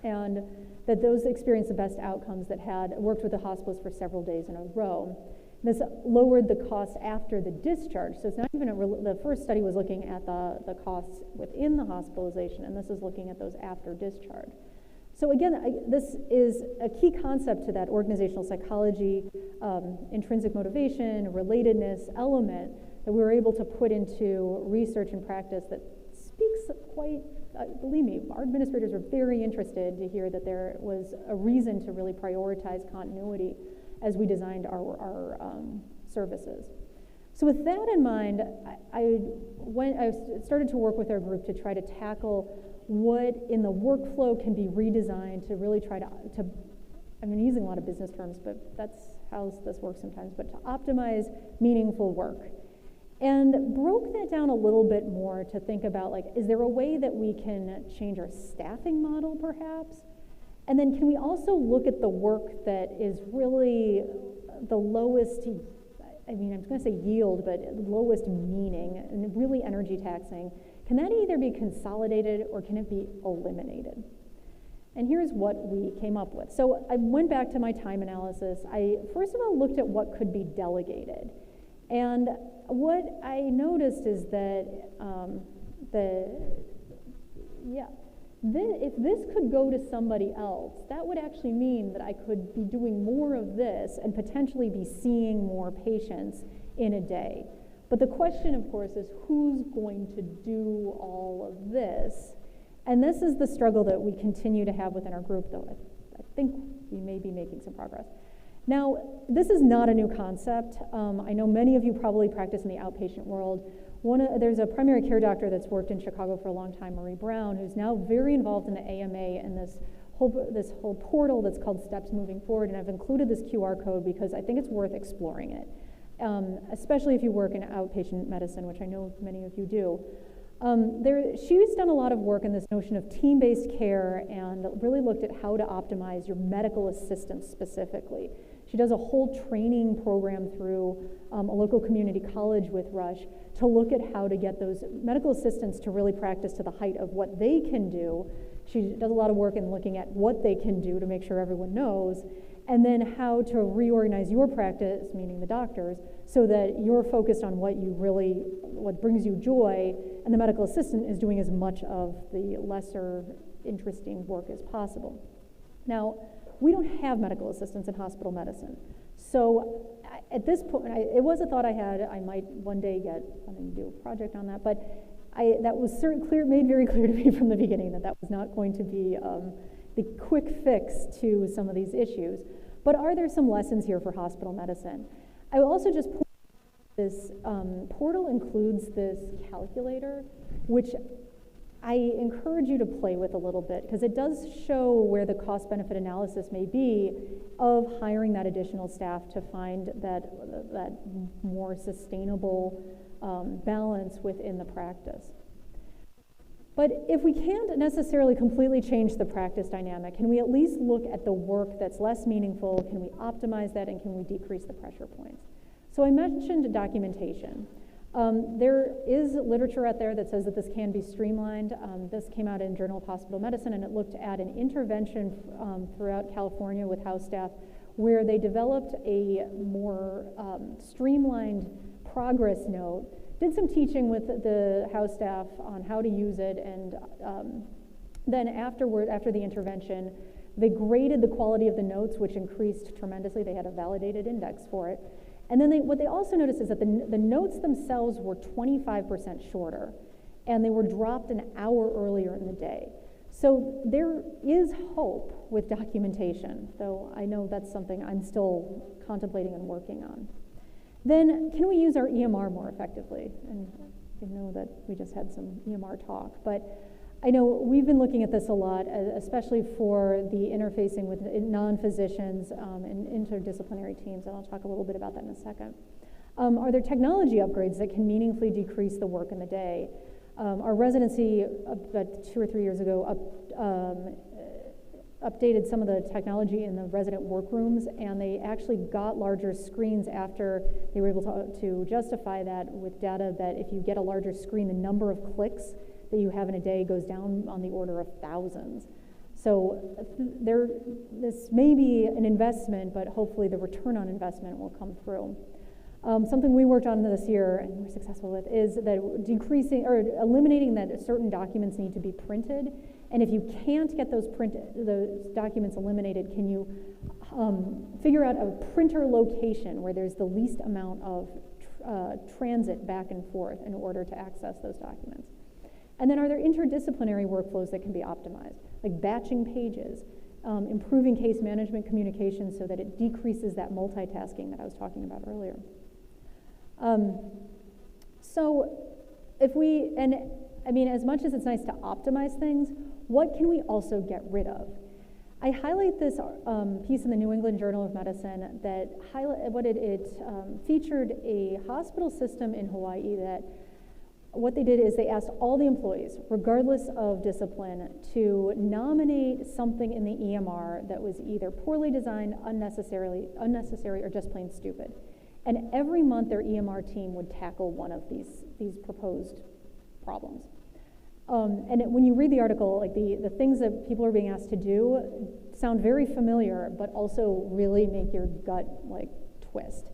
And that those experienced the best outcomes that had worked with the hospitals for several days in a row. This lowered the cost after the discharge. So it's not even the first study was looking at the costs within the hospitalization, and this is looking at those after discharge. So again, this is a key concept to that organizational psychology, intrinsic motivation, relatedness element that we were able to put into research and practice that speaks quite, believe me, our administrators were very interested to hear that there was a reason to really prioritize continuity as we designed our services. So with that in mind, I started to work with our group to try to tackle what in the workflow can be redesigned to really try to I'm using a lot of business terms, but that's how this works sometimes, but to optimize meaningful work. And broke that down a little bit more to think about, is there a way that we can change our staffing model perhaps? And then can we also look at the work that is really the lowest, I'm going to say yield, but lowest meaning and really energy taxing? Can that either be consolidated or can it be eliminated? And here's what we came up with. So I went back to my time analysis. I first of all looked at what could be delegated. And what I noticed is that if this could go to somebody else, that would actually mean that I could be doing more of this and potentially be seeing more patients in a day. But the question, of course, is who's going to do all of this? And this is the struggle that we continue to have within our group, though I think we may be making some progress. Now, this is not a new concept. I know many of you probably practice in the outpatient world. There's a primary care doctor that's worked in Chicago for a long time, Marie Brown, who's now very involved in the AMA and this whole portal that's called Steps Moving Forward. And I've included this QR code because I think it's worth exploring it, especially if you work in outpatient medicine, which I know many of you do. She's done a lot of work in this notion of team-based care and really looked at how to optimize your medical assistants specifically. She does a whole training program through a local community college with Rush to look at how to get those medical assistants to really practice to the height of what they can do. She does a lot of work in looking at what they can do to make sure everyone knows, and then how to reorganize your practice, meaning the doctors, so that you're focused on what brings you joy, and the medical assistant is doing as much of the lesser interesting work as possible. Now, we don't have medical assistants in hospital medicine. So at this point, it was a thought I had. I might one day get something to do a project on that, but that was made very clear to me from the beginning that was not going to be the quick fix to some of these issues. But are there some lessons here for hospital medicine? I will also just point out this portal includes this calculator, which I encourage you to play with a little bit because it does show where the cost-benefit analysis may be of hiring that additional staff to find that more sustainable balance within the practice. But if we can't necessarily completely change the practice dynamic, can we at least look at the work that's less meaningful? Can we optimize that, and can we decrease the pressure points? So I mentioned documentation. There is literature out there that says that this can be streamlined. This came out in Journal of Hospital Medicine, and it looked at an intervention throughout California with house staff where they developed a more streamlined progress note, did some teaching with the house staff on how to use it, and then after the intervention, They graded the quality of the notes, which increased tremendously. They had a validated index for it. And then what they also noticed is that the notes themselves were 25% shorter, and they were dropped an hour earlier in the day. So there is hope with documentation, though I know that's something I'm still contemplating and working on. Then, can we use our EMR more effectively? And I know that we just had some EMR talk, but I know we've been looking at this a lot, especially for the interfacing with non-physicians and interdisciplinary teams, and I'll talk a little bit about that in a second. Are there technology upgrades that can meaningfully decrease the work in the day? Our residency about 2 or 3 years ago updated some of the technology in the resident workrooms, and they actually got larger screens after they were able to justify that with data that if you get a larger screen, the number of clicks that you have in a day goes down on the order of thousands. So this may be an investment, but hopefully the return on investment will come through. Something we worked on this year and we're successful with is that decreasing or eliminating that certain documents need to be printed. And if you can't get those documents eliminated, can you figure out a printer location where there's the least amount of transit back and forth in order to access those documents? And then are there interdisciplinary workflows that can be optimized, like batching pages, improving case management communication so that it decreases that multitasking that I was talking about earlier. So if we, and I mean, as much as it's nice to optimize things, what can we also get rid of? I highlight this piece in the New England Journal of Medicine that featured a hospital system in Hawaii that what they did is they asked all the employees, regardless of discipline, to nominate something in the EMR that was either poorly designed, unnecessary, or just plain stupid. And every month their EMR team would tackle one of these proposed problems. When you read the article, like the things that people are being asked to do sound very familiar, but also really make your gut like twist.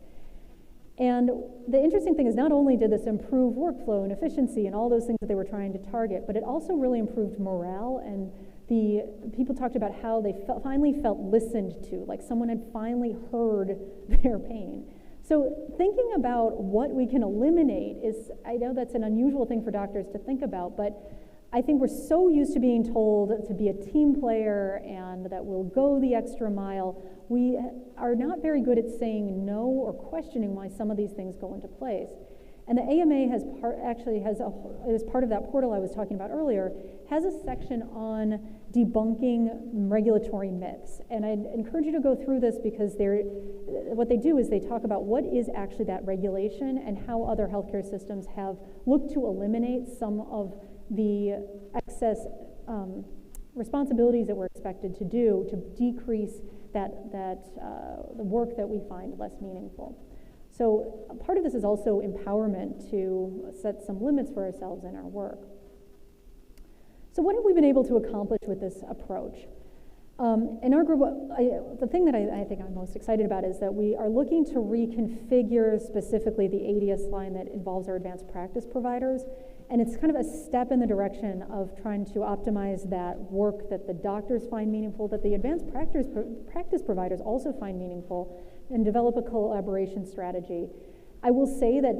And the interesting thing is not only did this improve workflow and efficiency and all those things that they were trying to target, but it also really improved morale, and the people talked about how they finally felt listened to, like someone had finally heard their pain. So thinking about what we can eliminate is, I know that's an unusual thing for doctors to think about, but I think we're so used to being told to be a team player and that we'll go the extra mile. We are not very good at saying no or questioning why some of these things go into place. And the AMA as part of that portal I was talking about earlier, has a section on debunking regulatory myths. And I'd encourage you to go through this because what they do is they talk about what is actually that regulation and how other healthcare systems have looked to eliminate some of the excess responsibilities that we're expected to do to decrease the work that we find less meaningful. So part of this is also empowerment to set some limits for ourselves in our work. So what have we been able to accomplish with this approach? In our group, the thing that I think I'm most excited about is that we are looking to reconfigure specifically the ADS line that involves our advanced practice providers. And it's kind of a step in the direction of trying to optimize that work that the doctors find meaningful, that the advanced practice providers also find meaningful, and develop a collaboration strategy. I will say that,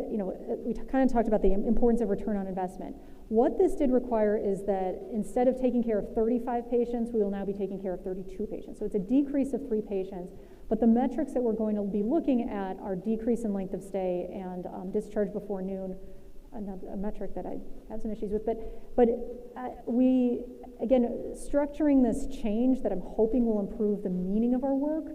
we kind of talked about the importance of return on investment. What this did require is that instead of taking care of 35 patients, we will now be taking care of 32 patients. So it's a decrease of 3 patients, but the metrics that we're going to be looking at are decrease in length of stay and discharge before noon, a metric that I have some issues with, but we, again, structuring this change that I'm hoping will improve the meaning of our work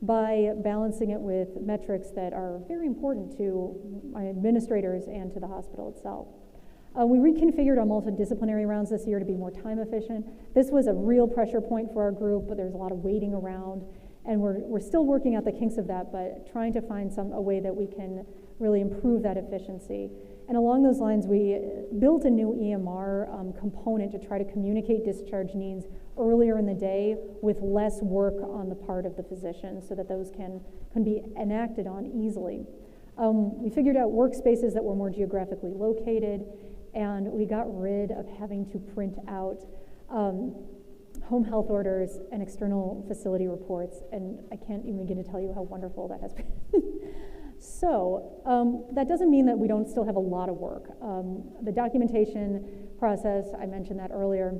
by balancing it with metrics that are very important to my administrators and to the hospital itself. We reconfigured our multidisciplinary rounds this year to be more time efficient. This was a real pressure point for our group, but there's a lot of waiting around, and we're still working out the kinks of that, but trying to find a way that we can really improve that efficiency. And along those lines, we built a new EMR component to try to communicate discharge needs earlier in the day with less work on the part of the physician so that those can be enacted on easily. We figured out workspaces that were more geographically located, and we got rid of having to print out home health orders, and external facility reports, and I can't even begin to tell you how wonderful that has been. So that doesn't mean that we don't still have a lot of work. The documentation process, I mentioned that earlier,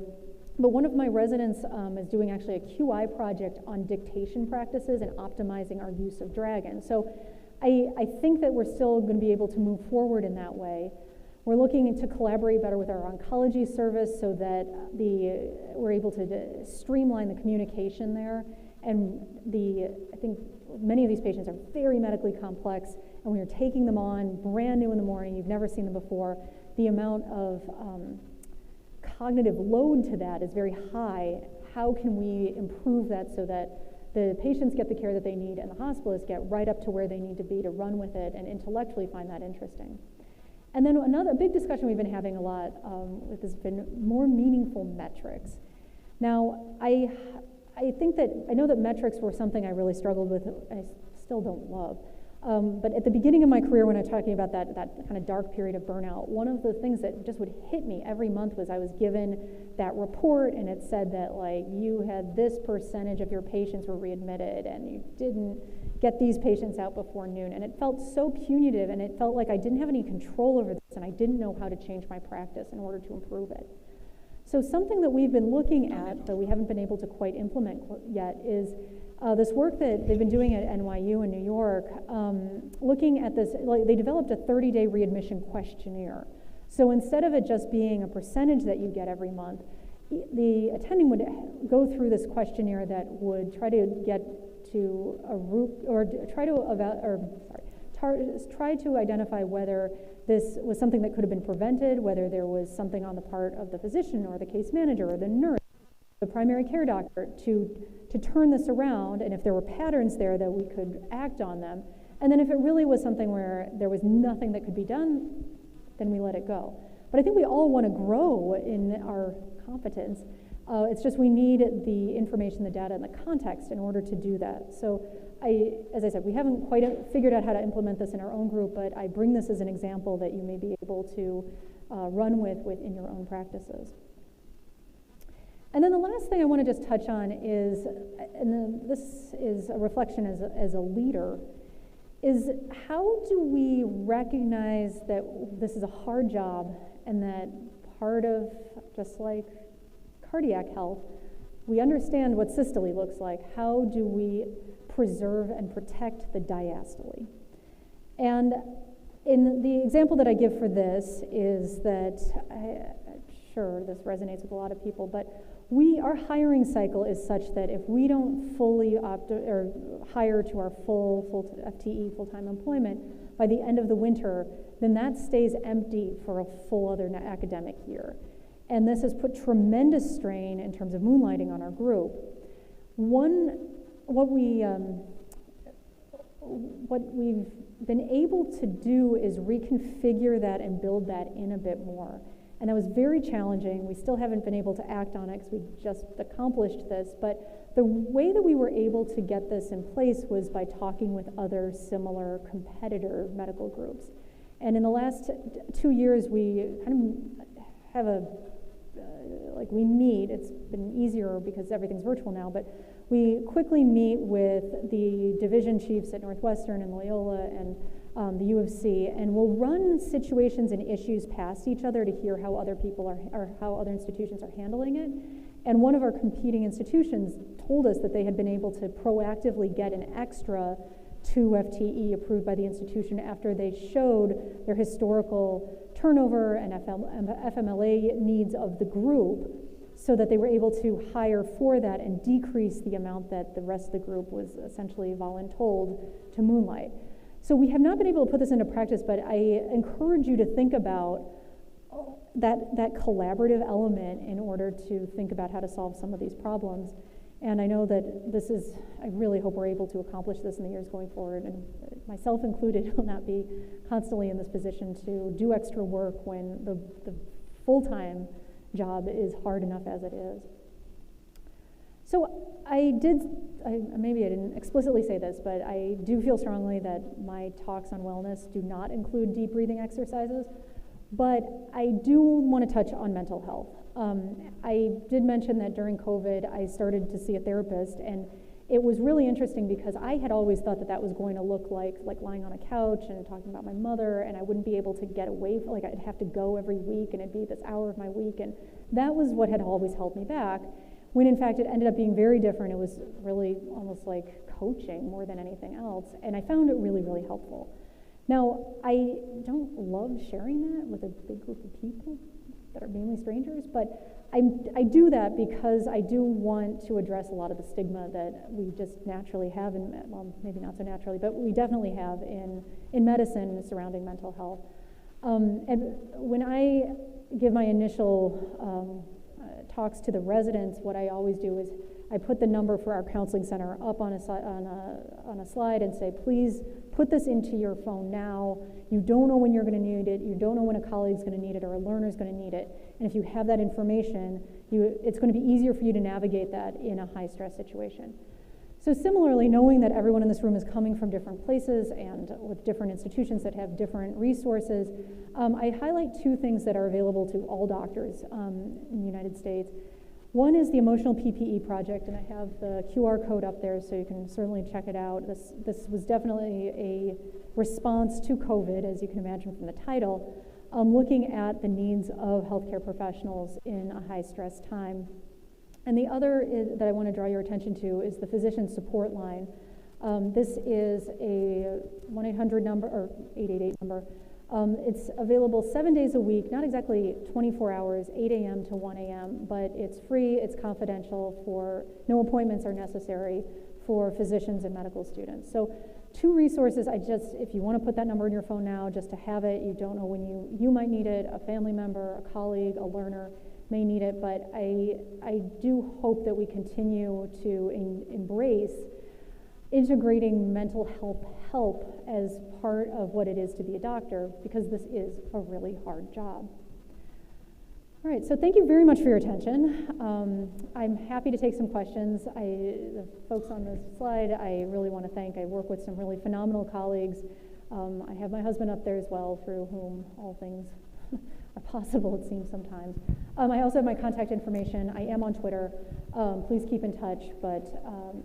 but one of my residents is doing actually a QI project on dictation practices and optimizing our use of Dragon. So I think that we're still going to be able to move forward in that way. We're looking to collaborate better with our oncology service so that we're able to streamline the communication there. And I think many of these patients are very medically complex, and when you're taking them on brand new in the morning, you've never seen them before, the amount of cognitive load to that is very high. How can we improve that so that the patients get the care that they need and the hospitalists get right up to where they need to be to run with it and intellectually find that interesting? And then another big discussion we've been having a lot has been more meaningful metrics. Now, I know that metrics were something I really struggled with, I still don't love. But at the beginning of my career, when I was talking about that kind of dark period of burnout, one of the things that just would hit me every month was I was given that report, and it said that, like, you had this percentage of your patients were readmitted, and you didn't get these patients out before noon. And it felt so punitive, and it felt like I didn't have any control over this, and I didn't know how to change my practice in order to improve it. So something that we've been looking at, but we haven't been able to quite implement yet, is this work that they've been doing at NYU in New York, looking at this, like, they developed a 30-day readmission questionnaire. So instead of it just being a percentage that you get every month, the attending would go through this questionnaire that would try to get to a root, or try to identify whether this was something that could have been prevented, whether there was something on the part of the physician or the case manager or the nurse, the primary care doctor to turn this around, and if there were patterns there that we could act on them. And then if it really was something where there was nothing that could be done, then we let it go. But I think we all want to grow in our competence. It's just we need the information, the data, and the context in order to do that. So as I said, we haven't quite figured out how to implement this in our own group, but I bring this as an example that you may be able to run with in your own practices. And then the last thing I want to just touch on is, and this is a reflection as a leader, is how do we recognize that this is a hard job and that part of, just like cardiac health, we understand what systole looks like. How do we preserve and protect the diastole? And in the example that I give for this is that, I'm sure this resonates with a lot of people, but our hiring cycle is such that if we don't fully hire to our full FTE, full-time employment, by the end of the winter, then that stays empty for a full other academic year. And this has put tremendous strain in terms of moonlighting on our group. What we've been able to do is reconfigure that and build that in a bit more. And that was very challenging. We still haven't been able to act on it because we just accomplished this. But the way that we were able to get this in place was by talking with other similar competitor medical groups. And in the last 2 years, we kind of have we meet. It's been easier because everything's virtual now, but we quickly meet with the division chiefs at Northwestern and Loyola and the U of C, and we'll run situations and issues past each other to hear how other people or how other institutions are handling it. And one of our competing institutions told us that they had been able to proactively get an extra 2 FTE approved by the institution after they showed their historical turnover and FMLA needs of the group, so that they were able to hire for that and decrease the amount that the rest of the group was essentially voluntold to moonlight. So we have not been able to put this into practice, but I encourage you to think about that collaborative element in order to think about how to solve some of these problems. And I know that I really hope we're able to accomplish this in the years going forward, and myself included will not be constantly in this position to do extra work when the full-time job is hard enough as it is. So maybe I didn't explicitly say this, but I do feel strongly that my talks on wellness do not include deep breathing exercises, but I do want to touch on mental health. I did mention that during COVID, I started to see a therapist, and it was really interesting because I had always thought that that was going to look like lying on a couch and talking about my mother, and I wouldn't be able to get away, like I'd have to go every week, and it'd be this hour of my week, and that was what had always held me back, when in fact it ended up being very different. It was really almost like coaching more than anything else, and I found it really, really helpful. Now, I don't love sharing that with a big group of people that are mainly strangers, but I do that because I do want to address a lot of the stigma that we just naturally have, well, maybe not so naturally, but we definitely have in medicine surrounding mental health. And when I give my initial talks to the residents, what I always do is I put the number for our counseling center up on a slide and say, please put this into your phone now. You don't know when you're going to need it. You don't know when a colleague's going to need it or a learner's going to need it. And if you have that information, it's going to be easier for you to navigate that in a high-stress situation. So similarly, knowing that everyone in this room is coming from different places and with different institutions that have different resources, I highlight two things that are available to all doctors in the United States. One is the Emotional PPE Project, and I have the QR code up there so you can certainly check it out. This was definitely a response to COVID, as you can imagine from the title, looking at the needs of healthcare professionals in a high-stress time. And the other that I want to draw your attention to is the Physician Support Line. This is a 1-800 number, or 888 number. It's available 7 days a week, not exactly 24 hours, 8 a.m. to 1 a.m., but it's free, it's confidential, no appointments are necessary for physicians and medical students. So two resources, if you want to put that number in your phone now, just to have it, you don't know when you might need it, a family member, a colleague, a learner may need it, but I do hope that we continue to embrace integrating mental health help as part of what it is to be a doctor, because this is a really hard job. All right, so thank you very much for your attention. I'm happy to take some questions. The folks on this slide, I really want to thank. I work with some really phenomenal colleagues. I have my husband up there as well, through whom all things are possible, it seems sometimes. I also have my contact information. I am on Twitter. Please keep in touch, but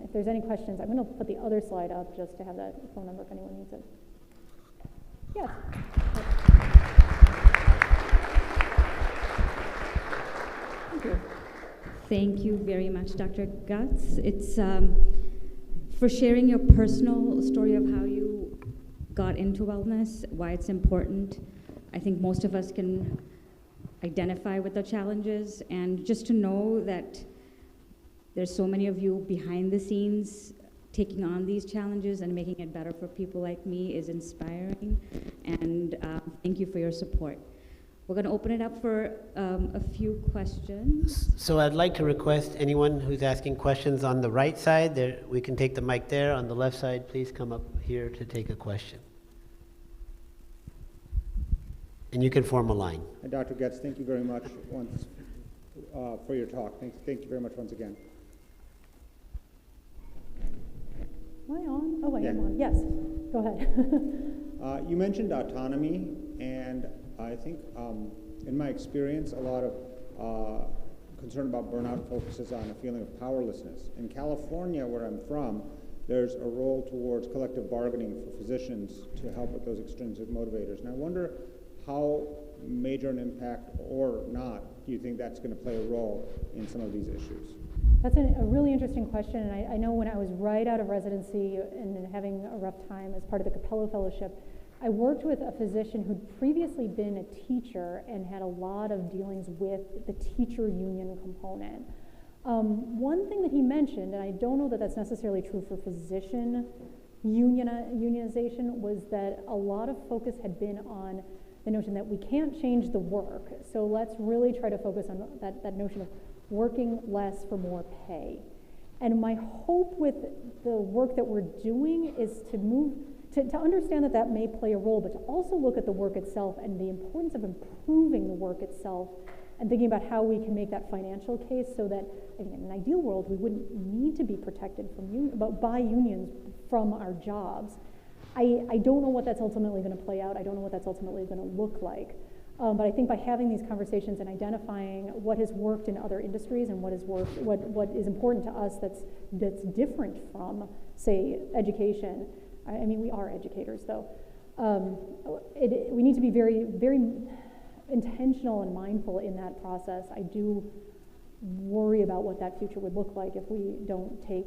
if there's any questions, I'm going to put the other slide up just to have that phone number if anyone needs it. Yes. Thank you. Thank you very much, Dr. Goetz. It's for sharing your personal story of how you got into wellness, why it's important. I think most of us can identify with the challenges, and just to know that there's so many of you behind the scenes taking on these challenges and making it better for people like me is inspiring, and thank you for your support. We're going to open it up for a few questions. So I'd like to request anyone who's asking questions on the right side, there, we can take the mic there. On the left side, please come up here to take a question. And you can form a line. And Dr. Goetz, thank you very much for your talk. Thank you very much once again. Am I on? Oh, I Yeah. am on. Yes. Go ahead. You mentioned autonomy, and I think in my experience, a lot of concern about burnout focuses on a feeling of powerlessness. In California, where I'm from, there's a role towards collective bargaining for physicians to help with those extrinsic motivators. And I wonder how major an impact or not do you think that's going to play a role in some of these issues? That's a really interesting question, and I know when I was right out of residency and having a rough time as part of the Capello Fellowship, I worked with a physician who'd previously been a teacher and had a lot of dealings with the teacher union component. One thing that he mentioned, and I don't know that that's necessarily true for physician unionization, was that a lot of focus had been on the notion that we can't change the work, so let's really try to focus on that notion of working less for more pay. And my hope with the work that we're doing is to move to understand that that may play a role, but to also look at the work itself and the importance of improving the work itself and thinking about how we can make that financial case so that, I think in an ideal world, we wouldn't need to be protected by unions from our jobs. I don't know what that's ultimately going to play out. I don't know what that's ultimately going to look like. But I think by having these conversations and identifying what has worked in other industries and what is important to us that's different from, say, education. I mean, we are educators, though. We need to be very, very intentional and mindful in that process. I do worry about what that future would look like if we don't take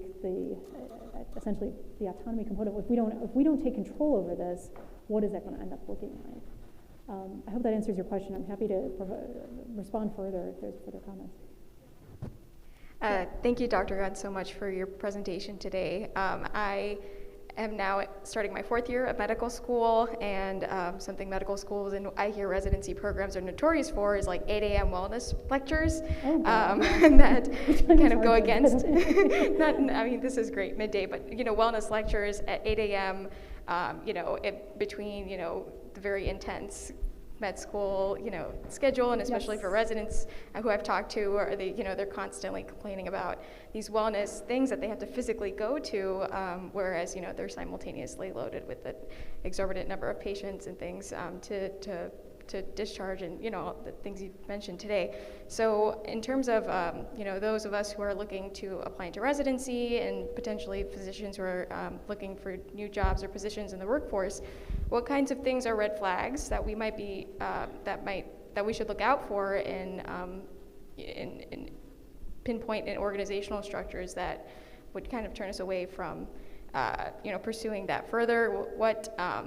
essentially the autonomy component. If we don't take control over this, what is that going to end up looking like? I hope that answers your question. I'm happy to respond further if there's further comments. Thank you, Dr. Goetz, so much for your presentation today. I am now starting my 4th year of medical school, and something medical schools and I hear residency programs are notorious for is like 8 a.m. wellness lectures, that kind of go against, I mean, this is great, midday, but, wellness lectures at 8 a.m., between, the very intense med school, schedule, and especially for residents who I've talked to, or they're constantly complaining about these wellness things that they have to physically go to, whereas they're simultaneously loaded with an exorbitant number of patients and things to discharge, and the things you've mentioned today. So in terms of those of us who are looking to apply into residency and potentially physicians who are looking for new jobs or positions in the workforce, what kinds of things are red flags that we might be that we should look out for in pinpoint in organizational structures that would kind of turn us away from pursuing that further? What I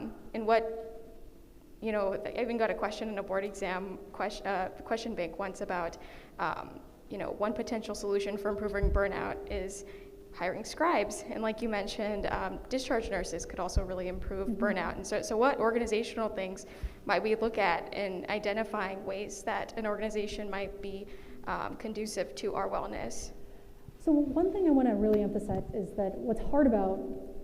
even got a question in a board exam question bank once about, one potential solution for improving burnout is hiring scribes. And like you mentioned, discharge nurses could also really improve burnout. And so what organizational things might we look at in identifying ways that an organization might be conducive to our wellness? So one thing I want to really emphasize is that what's hard about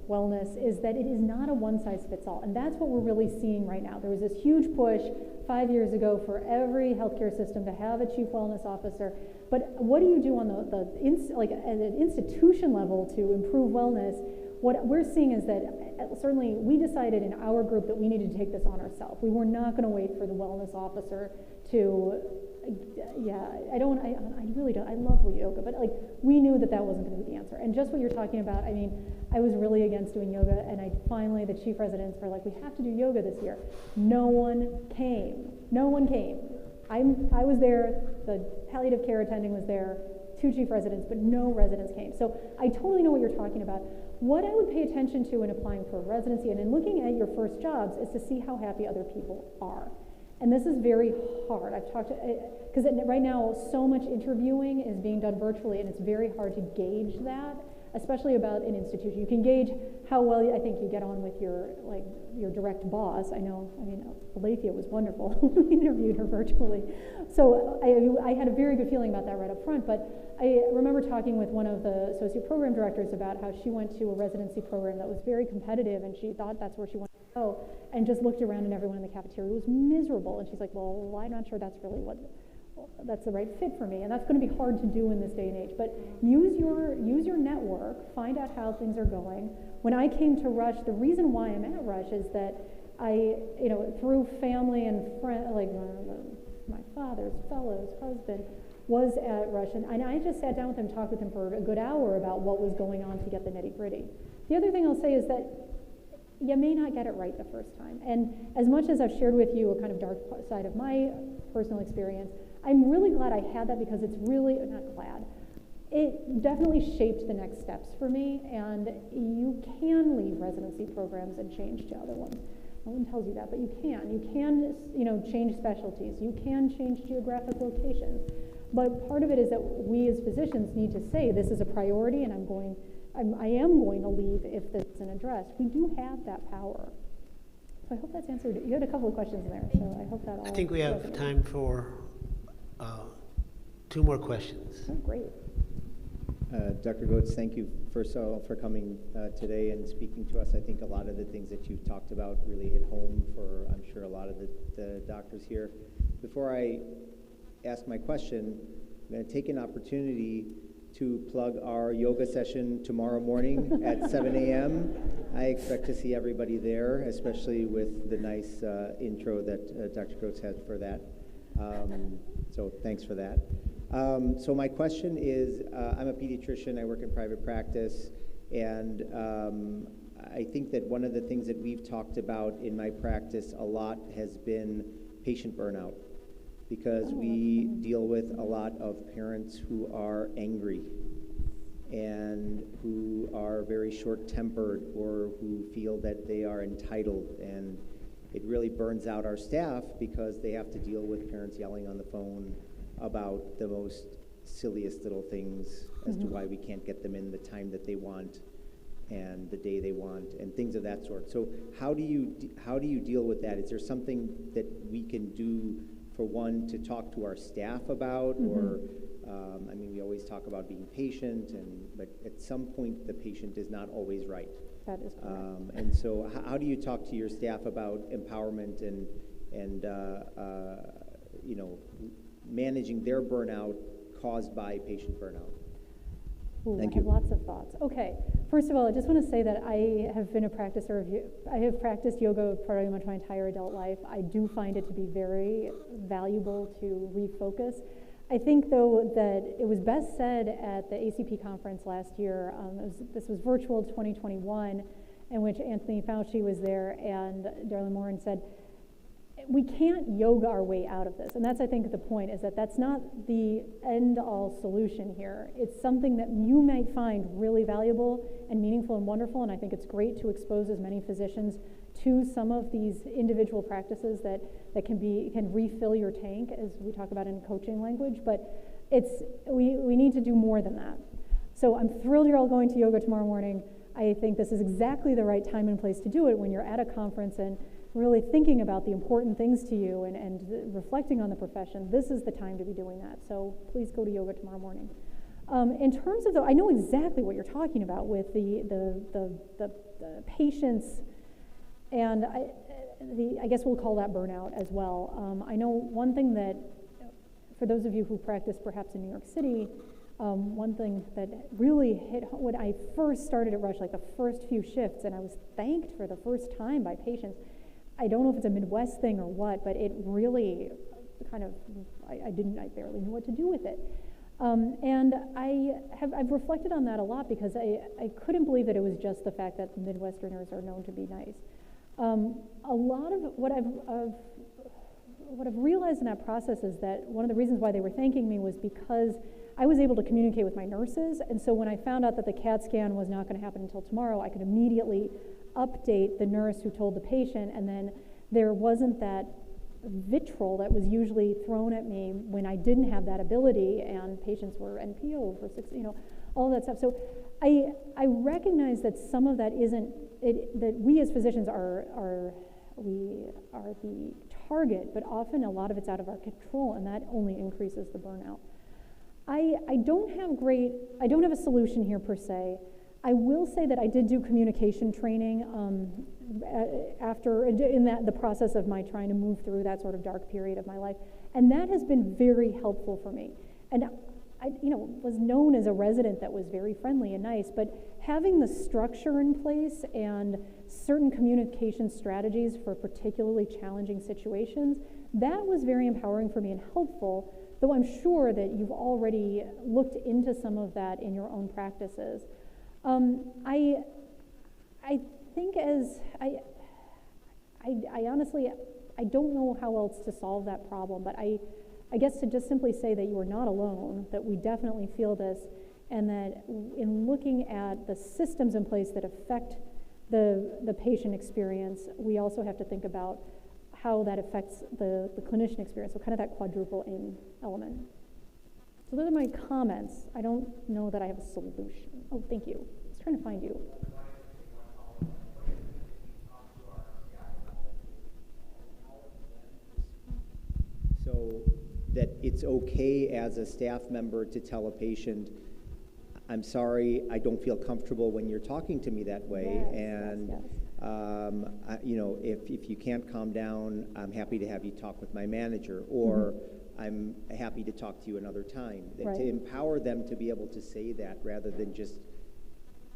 wellness is that it is not a one-size-fits-all, and that's what we're really seeing right now. There was this huge push 5 years ago for every healthcare system to have a chief wellness officer, but what do you do on at an institution level to improve wellness? What we're seeing is that certainly we decided in our group that we needed to take this on ourselves. We were not going to wait for the wellness officer to, I really don't, I love yoga, but we knew that wasn't going to be the answer. And just what you're talking about, I mean, I was really against doing yoga, and finally the chief residents were like, we have to do yoga this year. No one came. I was there, the palliative care attending was there, 2 chief residents, but no residents came. So I totally know what you're talking about. What I would pay attention to in applying for residency and in looking at your first jobs is to see how happy other people are. And this is very hard. I've talked to, because right now so much interviewing is being done virtually, and it's very hard to gauge that, especially about an institution. You can gauge how well I think you get on with your direct boss. I mean, Alethea was wonderful. We interviewed her virtually. So I had a very good feeling about that right up front, but I remember talking with one of the associate program directors about how she went to a residency program that was very competitive, and she thought that's where she wanted to go, and just looked around and everyone in the cafeteria was miserable, and she's like, well, I'm not sure that's really that's the right fit for me, and that's going to be hard to do in this day and age. But use your network, find out how things are going. When I came to Rush, the reason why I'm at Rush is that I, through family and friends, my father's fellow's husband was at Rush, and I just sat down with him, talked with him for a good hour about what was going on to get the nitty-gritty. The other thing I'll say is that you may not get it right the first time, and as much as I've shared with you a kind of dark side of my personal experience, I'm really glad I had that, because it's really, not glad, it definitely shaped the next steps for me, and you can leave residency programs and change to other ones. No one tells you that, but you can. You can, change specialties. You can change geographic locations. But part of it is that we as physicians need to say, this is a priority, and I am going to leave if this isn't addressed. We do have that power. So I hope that's answered it. You had a couple of questions in there, so I hope that all I think we have time for 2 more questions. Oh, great. Dr. Goetz, thank you first of all for coming today and speaking to us. I think a lot of the things that you've talked about really hit home for, I'm sure, a lot of the doctors here. Before I ask my question, I'm going to take an opportunity to plug our yoga session tomorrow morning at 7 a.m. I expect to see everybody there, especially with the nice intro that Dr. Goetz had for that. So thanks for that. So my question is, I'm a pediatrician, I work in private practice, and I think that one of the things that we've talked about in my practice a lot has been patient burnout, because we deal with a lot of parents who are angry and who are very short-tempered or who feel that they are entitled, and it really burns out our staff because they have to deal with parents yelling on the phone about the most silliest little things as to why we can't get them in the time that they want and the day they want and things of that sort. So how do you deal with that? Is there something that we can do, for one, to talk to our staff about, or I mean, we always talk about being patient, but at some point the patient is not always right. That is correct. And so how do you talk to your staff about empowerment and you know, managing their burnout caused by patient burnout? Ooh, Thank I have you. lots of thoughts. Okay, first of all, I just want to say that I have been a practicer I have practiced yoga pretty much my entire adult life. I do find it to be very valuable to refocus. I think, though, that it was best said at the ACP conference last year. This was virtual 2021, in which Anthony Fauci was there, and Darlene Morin said, we can't yoga our way out of this. And that's, I think, the point, is that that's not the end-all solution here. It's something that you might find really valuable and meaningful and wonderful, and I think it's great to expose as many physicians to some of these individual practices that can refill your tank, as we talk about in coaching language, but we need to do more than that. So I'm thrilled you're all going to yoga tomorrow morning. I think this is exactly the right time and place to do it, when you're at a conference and really thinking about the important things to you and reflecting on the profession. This is the time to be doing that. So please go to yoga tomorrow morning. In terms of I know exactly what you're talking about with the patients, and I guess we'll call that burnout as well. I know one thing that, for those of you who practice perhaps in New York City, one thing that really hit when I first started at Rush, like the first few shifts, and I was thanked for the first time by patients. I don't know if it's a Midwest thing or what, but it really kind of, I barely knew what to do with it. And I've reflected on that a lot, because I couldn't believe that it was just the fact that Midwesterners are known to be nice. A lot of what I've realized in that process is that one of the reasons why they were thanking me was because I was able to communicate with my nurses, and so when I found out that the CAT scan was not going to happen until tomorrow, I could immediately update the nurse who told the patient, and then there wasn't that vitriol that was usually thrown at me when I didn't have that ability, and patients were NPO for 6, all that stuff. So I recognize that some of that isn't that we as physicians are the target, but often a lot of it's out of our control, and that only increases the burnout. I don't have a solution here per se. I will say that I did do communication training the process of my trying to move through that sort of dark period of my life, and that has been very helpful for me. And I was known as a resident that was very friendly and nice, but having the structure in place and certain communication strategies for particularly challenging situations, that was very empowering for me and helpful, though I'm sure that you've already looked into some of that in your own practices. I think I honestly, I don't know how else to solve that problem, but I guess to just simply say that you are not alone, that we definitely feel this, and that in looking at the systems in place that affect the patient experience, we also have to think about how that affects the clinician experience, so kind of that quadruple aim element. So those are my comments. I don't know that I have a solution. Oh, thank you. I was trying to find you. So that it's okay as a staff member to tell a patient, I'm sorry, I don't feel comfortable when you're talking to me that way, Yes, and yes. If you can't calm down, I'm happy to have you talk with my manager, or I'm happy to talk to you another time. Right. To empower them to be able to say that rather than just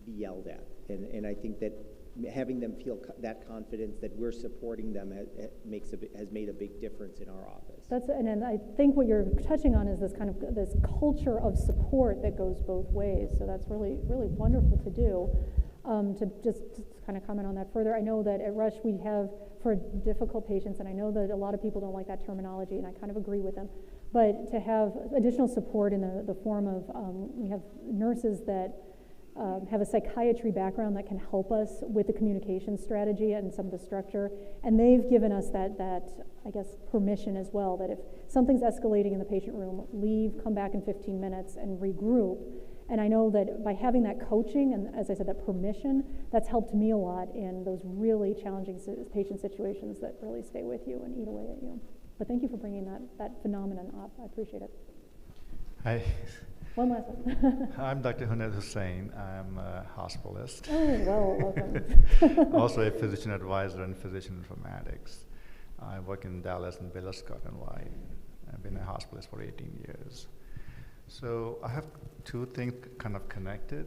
be yelled at. And I think that having them feel that confidence that we're supporting them has made a big difference in our office. And I think what you're touching on is this kind of this culture of support that goes both ways. So that's really, really wonderful to do. To just kind of comment on that further, I know that at Rush we have, for difficult patients, and I know that a lot of people don't like that terminology, and I kind of agree with them, but to have additional support in the form of, we have nurses that have a psychiatry background that can help us with the communication strategy and some of the structure, and they've given us that I guess, permission as well, that if something's escalating in the patient room, leave, come back in 15 minutes, and regroup. And I know that by having that coaching and, as I said, that permission, that's helped me a lot in those really challenging patient situations that really stay with you and eat away at you. But thank you for bringing that phenomenon up. I appreciate it. Hi. One last one. I'm Dr. Huned Hussain. I'm a hospitalist. Oh, well, welcome. Also a physician advisor in physician informatics. I work in Dallas and Baylor Scott & White. I've been a hospitalist for 18 years. So I have two things kind of connected.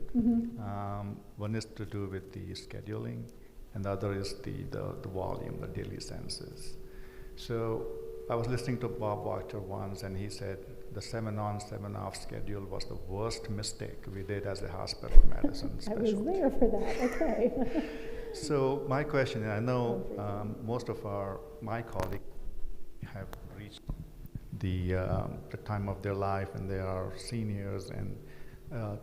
One is to do with the scheduling, and the other is the volume, the daily census. So I was listening to Bob Wachter once, and he said the 7-on, 7-off schedule was the worst mistake we did as a hospital medicine specialty. I was there for that, okay. So my question, and I know most of my colleagues have reached the time of their life and they are seniors, and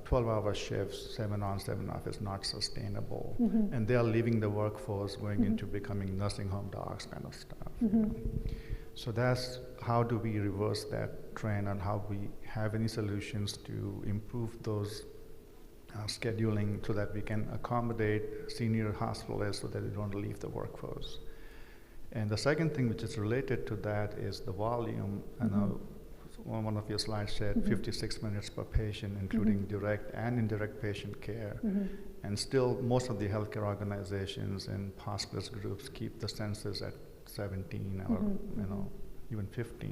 12-hour shifts, 7-on, 7-off is not sustainable. And they are leaving the workforce, going into becoming nursing home docs kind of stuff. You know? So that's how do we reverse that trend, and how we have any solutions to improve those scheduling so that we can accommodate senior hospitalists so that they don't leave the workforce. And the second thing which is related to that is the volume. I know one of your slides said 56 minutes per patient, including direct and indirect patient care. And still, most of the healthcare organizations and hospitalist groups keep the census at 17 or even 15,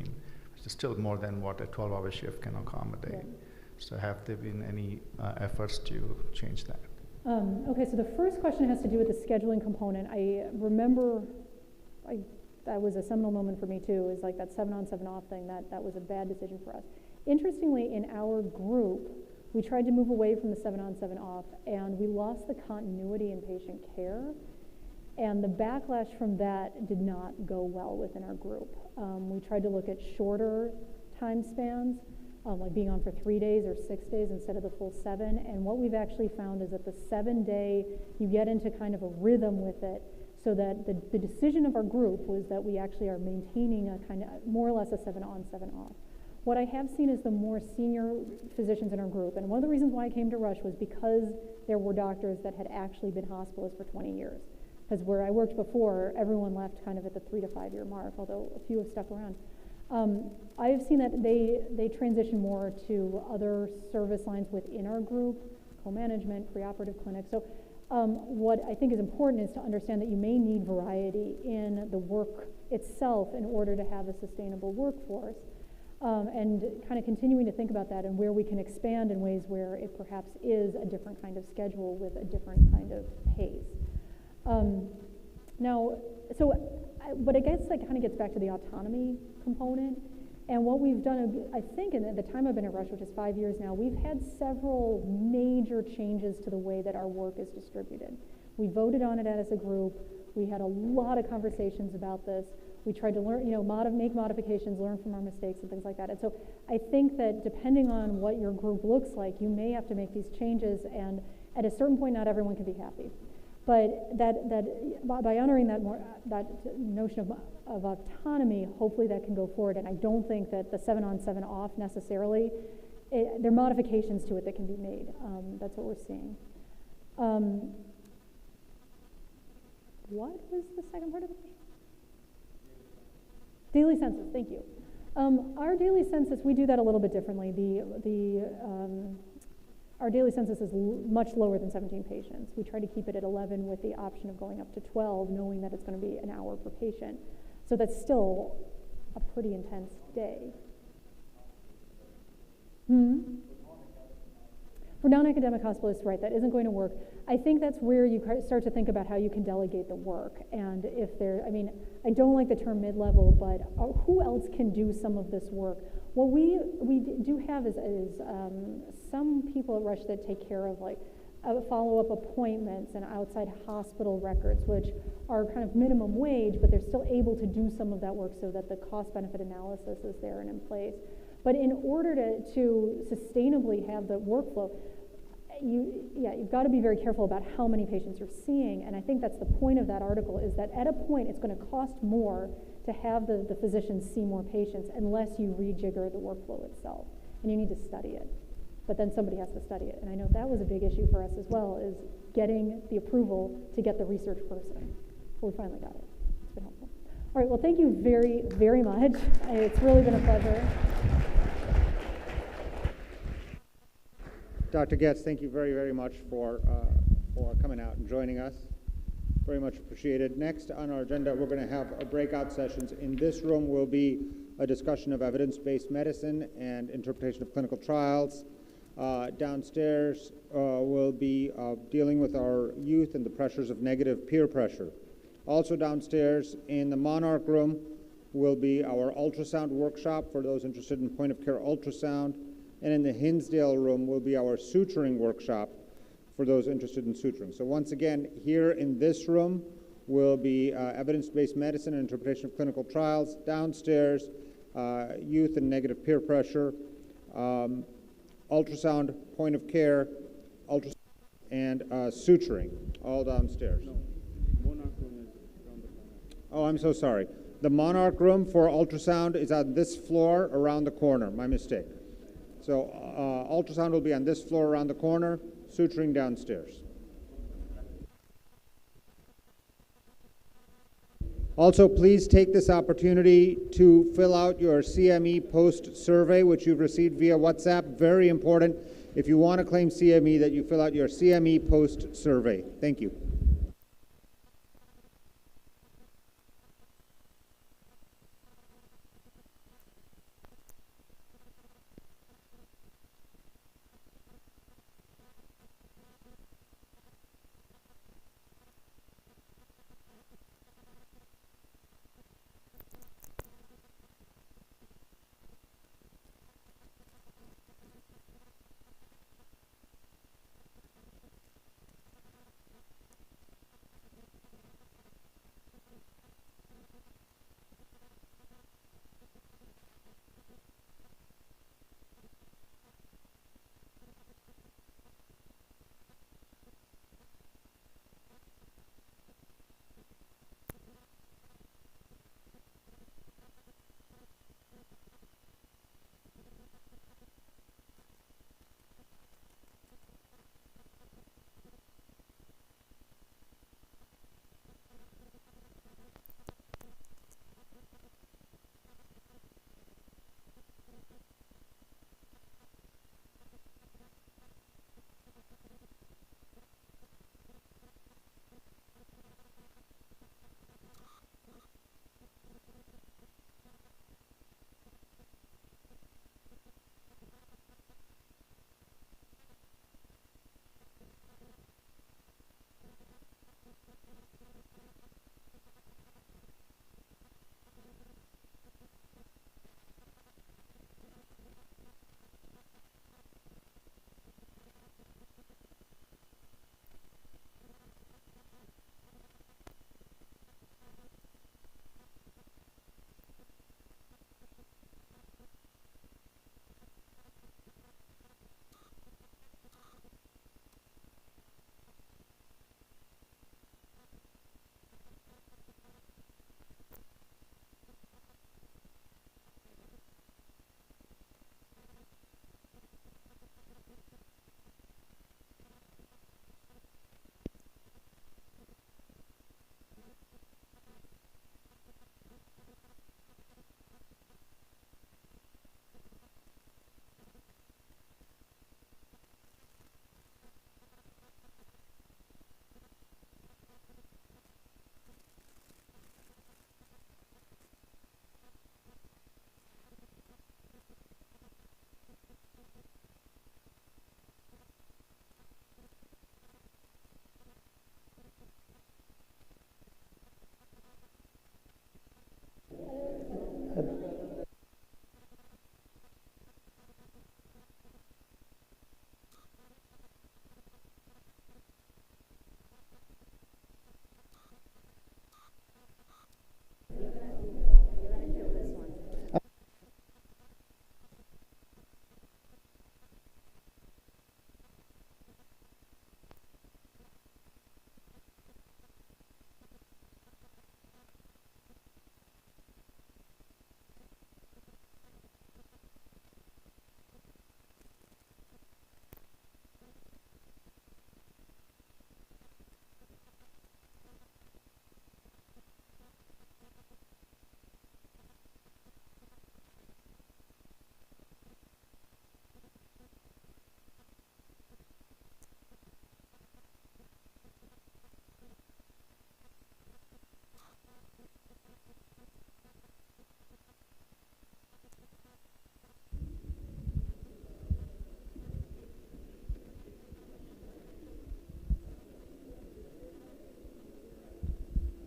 which is still more than what a 12-hour shift can accommodate. So have there been any efforts to change that? Okay, so the first question has to do with the scheduling component. I remember that was a seminal moment for me too, is like that 7-on, 7-off thing, that was a bad decision for us. Interestingly, in our group, we tried to move away from the 7-on, 7-off, and we lost the continuity in patient care, and the backlash from that did not go well within our group. We tried to look at shorter time spans, like being on for 3 days or 6 days instead of the full 7, and what we've actually found is that the 7-day, you get into kind of a rhythm with it, so that the decision of our group was that we actually are maintaining a kind of more or less a 7-on, 7-off. What I have seen is the more senior physicians in our group, and one of the reasons why I came to Rush was because there were doctors that had actually been hospitalists for 20 years. Because where I worked before, everyone left kind of at the 3 to 5 year mark, although a few have stuck around. I have seen that they transition more to other service lines within our group, co-management, preoperative clinics. So what I think is important is to understand that you may need variety in the work itself in order to have a sustainable workforce, and kind of continuing to think about that and where we can expand in ways where it perhaps is a different kind of schedule with a different kind of pace. But I guess that kind of gets back to the autonomy component. And what we've done, I think, in the time I've been at Rush, which is 5 years now, we've had several major changes to the way that our work is distributed. We voted on it as a group. We had a lot of conversations about this. We tried to learn, make modifications, learn from our mistakes and things like that. And so I think that depending on what your group looks like, you may have to make these changes, and at a certain point, not everyone can be happy. But by honoring that notion of autonomy, hopefully that can go forward. And I don't think that the 7-on, 7-off necessarily, there are modifications to it that can be made. That's what we're seeing. What was the second part of the question? Daily census, thank you. Our daily census, we do that a little bit differently. our daily census is much lower than 17 patients. We try to keep it at 11 with the option of going up to 12, knowing that it's going to be an hour per patient. So that's still a pretty intense day. For non-academic hospitalists, right, that isn't going to work. I think that's where you start to think about how you can delegate the work. And if there, I mean, I don't like the term mid-level, but who else can do some of this work? What we do have is some people at Rush that take care of like follow-up appointments and outside hospital records, which are kind of minimum wage, but they're still able to do some of that work so that the cost-benefit analysis is there and in place. But in order to sustainably have the workflow, you've got to be very careful about how many patients you're seeing. And I think that's the point of that article, is that at a point it's going to cost more to have the physicians see more patients unless you rejigger the workflow itself. And you need to study it. But then somebody has to study it. And I know that was a big issue for us as well, is getting the approval to get the research person. Well, we finally got it. It's been helpful. All right, well, thank you very, very much. It's really been a pleasure. Dr. Goetz, thank you very, very much for coming out and joining us. Very much appreciated. Next on our agenda, we're going to have breakout sessions. In this room will be a discussion of evidence-based medicine and interpretation of clinical trials. Downstairs we'll be dealing with our youth and the pressures of negative peer pressure. Also downstairs in the Monarch room will be our ultrasound workshop for those interested in point-of-care ultrasound. And in the Hinsdale room will be our suturing workshop for those interested in suturing. So once again, here in this room will be evidence-based medicine and interpretation of clinical trials. Downstairs, youth and negative peer pressure, ultrasound, point of care, ultrasound, and suturing, all downstairs. No, Monarch room is around the corner. Oh, I'm so sorry. The Monarch room for ultrasound is on this floor around the corner. My mistake. So ultrasound will be on this floor around the corner, suturing downstairs. Also, please take this opportunity to fill out your CME post survey, which you've received via WhatsApp. Very important, if you want to claim CME, that you fill out your CME post survey. Thank you.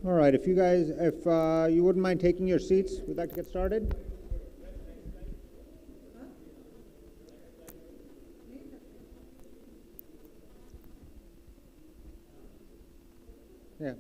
All right, if you guys, if you wouldn't mind taking your seats, we'd like to get started. Yeah.